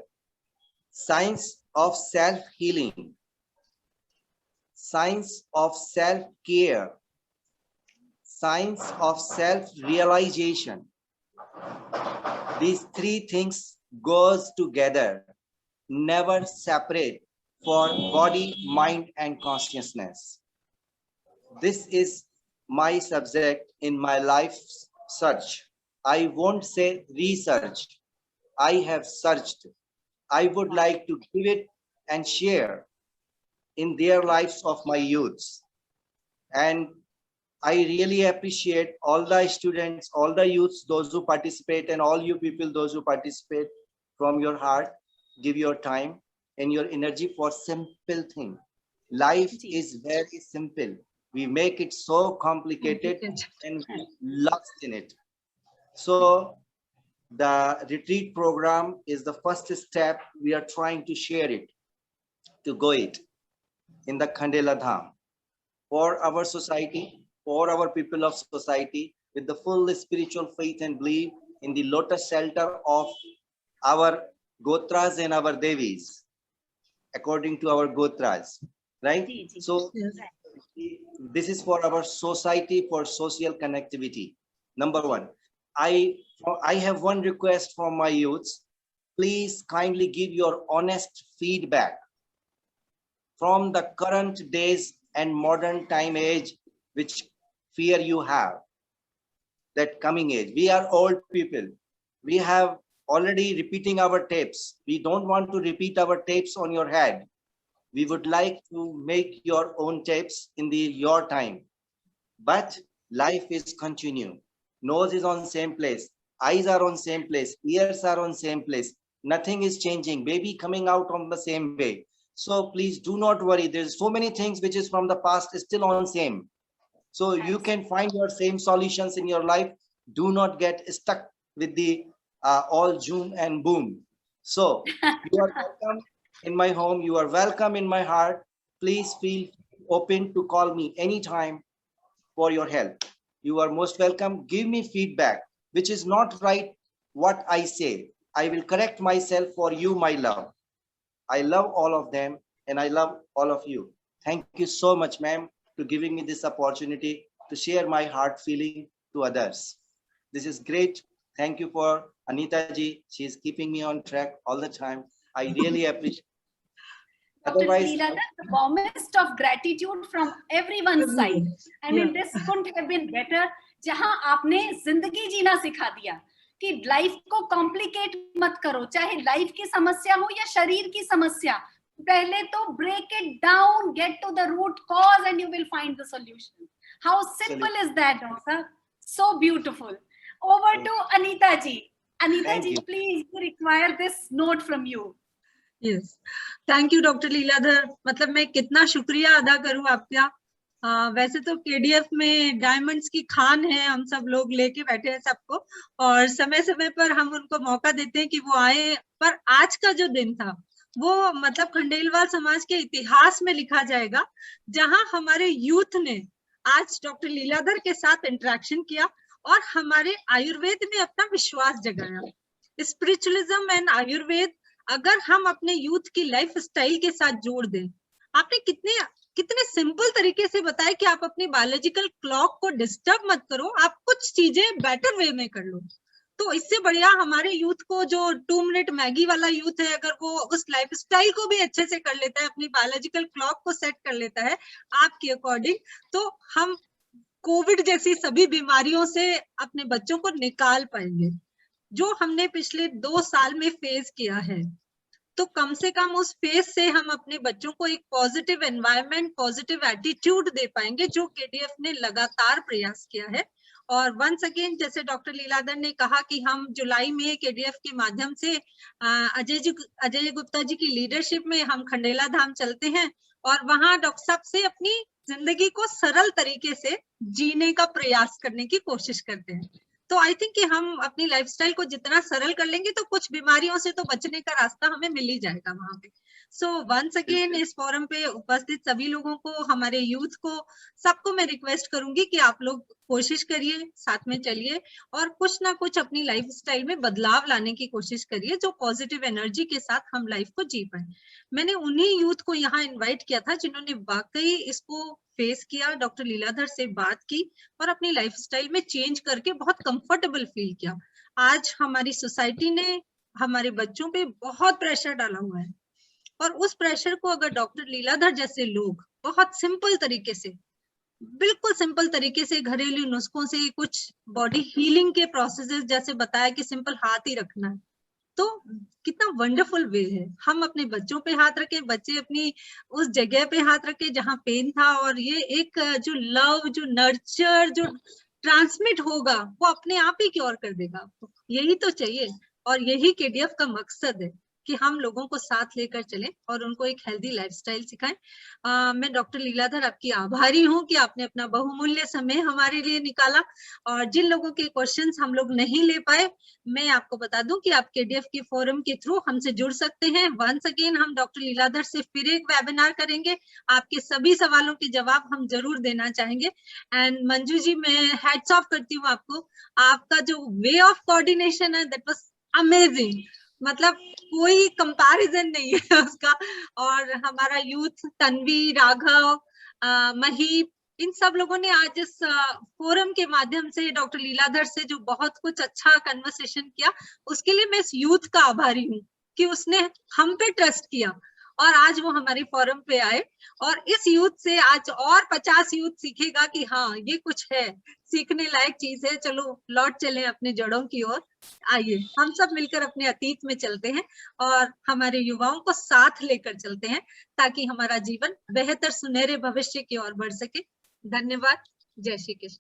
B: Science of self-healing, science of self-care, science of self-realization. These 3 things goes together, never separate for body, mind, and consciousness. This is my subject in my life's search. I won't say research. I have searched. I would like to give it and share in their lives of my youths. And I really appreciate all the students, all the youths, those who participate, and all you people, those who participate from your heart, give your time and your energy for simple thing. Life is very simple. We make it so complicated and we lost in it. So the retreat program is the first step. We are trying to share it, to go it in the Khandela Dham for our society, for our people of society, with the full spiritual faith and belief in the lotus shelter of our Gotras and our Devis, according to our Gotras, right? So this is for our society, for social connectivity. Number 1. I have one request from my youths. Please kindly give your honest feedback from the current days and modern time age, which fear you have, that coming age. We are old people. We have already repeating our tapes. We don't want to repeat our tapes on your head. We would like to make your own tapes in your time. But life is continue. Nose is on same place. Eyes are on same place. Ears are on same place. Nothing is changing. Baby coming out on the same way. So please do not worry. There's so many things which is from the past is still on same. So you can find your same solutions in your life. Do not get stuck with the all zoom and boom. So you are welcome in my home. You are welcome in my heart. Please feel open to call me anytime for your help. You are most welcome. Give me feedback, which is not right what I say. I will correct myself for you, my love. I love all of them and I love all of you. Thank you so much, ma'am, to giving me this opportunity to share my heart feeling to others. This is great. Thank you for Anita ji. She is keeping me on track all the time. I really appreciate.
A: Dr. Leela, the warmest of gratitude from everyone's side. I mean, this couldn't have been better. जहां आपने जिंदगी जीना सिखा दिया कि life को complicate मत करो, चाहे लाइफ की समस्या हो या शरीर की समस्या, पहले तो break it down, get to the root cause and you will find the solution. How simple is that, doctor? So beautiful. Over to Anita ji. Anita ji, please, we require this note from you.
G: Yes, thank you, Dr. Leeladhar. मतलब मैं कितना शुक्रिया अदा करूं आपका. वैसे तो KDF में डायमंड्स की खान है, हम सब लोग लेके बैठे हैं सबको, और समय समय पर हम उनको मौका देते हैं कि वो आए. पर आज का जो दिन था वो मतलब खंडेलवाल समाज के इतिहास में लिखा जाएगा, जहां हमारे यूथ ने आज डॉक्टर लीलाधर के साथ इंटरेक्शन किया और हमारे आयुर्वेद में अपना विश्वास जगाया. स्पिरिचुअलिज्म एंड आयुर्वेद अगर हम अपने यूथ की लाइफ स्टाइल के साथ जोड़ दें. आपने कितने सिंपल तरीके से बताया कि आप अपनी बायोलॉजिकल क्लॉक को डिस्टर्ब मत करो, आप कुछ चीजें बेटर वे में कर लो. तो इससे बढ़िया हमारे यूथ को, जो 2 मिनट मैगी वाला यूथ है, अगर वो उस लाइफस्टाइल को भी अच्छे से कर लेता है, अपनी बायोलॉजिकल क्लॉक को सेट कर लेता है आपके अकॉर्डिंग, तो हम कोविड जैसी सभी बीमारियों से अपने बच्चों को निकाल पाएंगे। जो हमने पिछले 2 साल में फेस किया है, तो कम से कम उस फेज से हम अपने बच्चों को एक पॉजिटिव एनवायरनमेंट, पॉजिटिव एटीट्यूड दे पाएंगे, जो केडीएफ ने लगातार प्रयास किया है। और वंस अगेन, जैसे डॉक्टर लीलाधर ने कहा कि हम जुलाई में केडीएफ के माध्यम से अजय गुप्ता जी की लीडरशिप में हम खंडेला धाम चलते हैं और वहां डॉक्टर साहब से अपनी जिंदगी को सरल तरीके से जीने का प्रयास करने की कोशिश करते हैं। तो आई थिंक कि हम अपनी लाइफस्टाइल को जितना सरल कर लेंगे तो कुछ बीमारियों से तो बचने का रास्ता हमें मिल ही जाएगा वहां पे। सो वंस अगेन इस फोरम पे उपस्थित सभी लोगों को, हमारे यूथ को, सबको मैं रिक्वेस्ट करूंगी कि आप लोग कोशिश करिए, साथ में चलिए और कुछ ना कुछ अपनी लाइफस्टाइल में बदलाव लाने की कोशिश करिए, जो पॉजिटिव एनर्जी के साथ हम लाइफ को जी पाए। मैंने उन्हीं यूथ को यहाँ इन्वाइट किया था जिन्होंने वाकई इसको फेस किया, डॉक्टर लीलाधर से बात की और अपनी लाइफस्टाइल में चेंज करके बहुत कंफर्टेबल फील किया। आज हमारी सोसाइटी ने हमारे बच्चों पे बहुत प्रेशर डाला हुआ है और उस प्रेशर को अगर डॉक्टर लीलाधर जैसे लोग बहुत सिंपल तरीके से, बिल्कुल सिंपल तरीके से, घरेलू नुस्खों से, कुछ बॉडी हीलिंग के प्रोसेसेस जैसे बताया कि सिंपल हाथ ही रखना है, तो कितना वंडरफुल वे है। हम अपने बच्चों पे हाथ रखे, बच्चे अपनी उस जगह पे हाथ रखे जहाँ पेन था, और ये एक जो लव, जो नर्चर, जो ट्रांसमिट होगा वो अपने आप ही क्योर कर देगा आपको। यही तो चाहिए और यही केडीएफ का मकसद है कि हम लोगों को साथ लेकर चलें और उनको एक हेल्दी लाइफस्टाइल सिखाएं। मैं डॉक्टर लीलाधर आपकी आभारी हूं कि आपने अपना बहुमूल्य समय हमारे लिए निकाला और जिन लोगों के क्वेश्चंस हम लोग नहीं ले पाए, मैं आपको बता दूं कि आप केडीएफ के फोरम के थ्रू हमसे जुड़ सकते हैं। वंस अगेन हम डॉक्टर लीलाधर से फिर एक वेबिनार करेंगे, आपके सभी सवालों के जवाब हम जरूर देना चाहेंगे। एंड मंजू जी, मैं हैट्स ऑफ करती हूँ आपको, आपका जो वे ऑफ कोऑर्डिनेशन है दैट वाज अमेजिंग, मतलब कोई कंपैरिजन नहीं है उसका। और हमारा यूथ, तन्वी, राघव, महीप, इन सब लोगों ने आज इस फोरम के माध्यम से डॉक्टर लीलाधर से जो बहुत कुछ अच्छा कन्वर्सेशन किया, उसके लिए मैं इस यूथ का आभारी हूँ कि उसने हम पे ट्रस्ट किया और आज वो हमारे फोरम पे आए और इस यूथ से आज और 50 यूथ सीखेगा कि हाँ ये कुछ है, सीखने लायक चीज है। चलो लौट चले अपने जड़ों की ओर, आइए हम सब मिलकर अपने अतीत में चलते हैं और हमारे युवाओं को साथ लेकर चलते हैं ताकि हमारा जीवन बेहतर सुनहरे भविष्य की ओर बढ़ सके। धन्यवाद। जय श्री कृष्ण।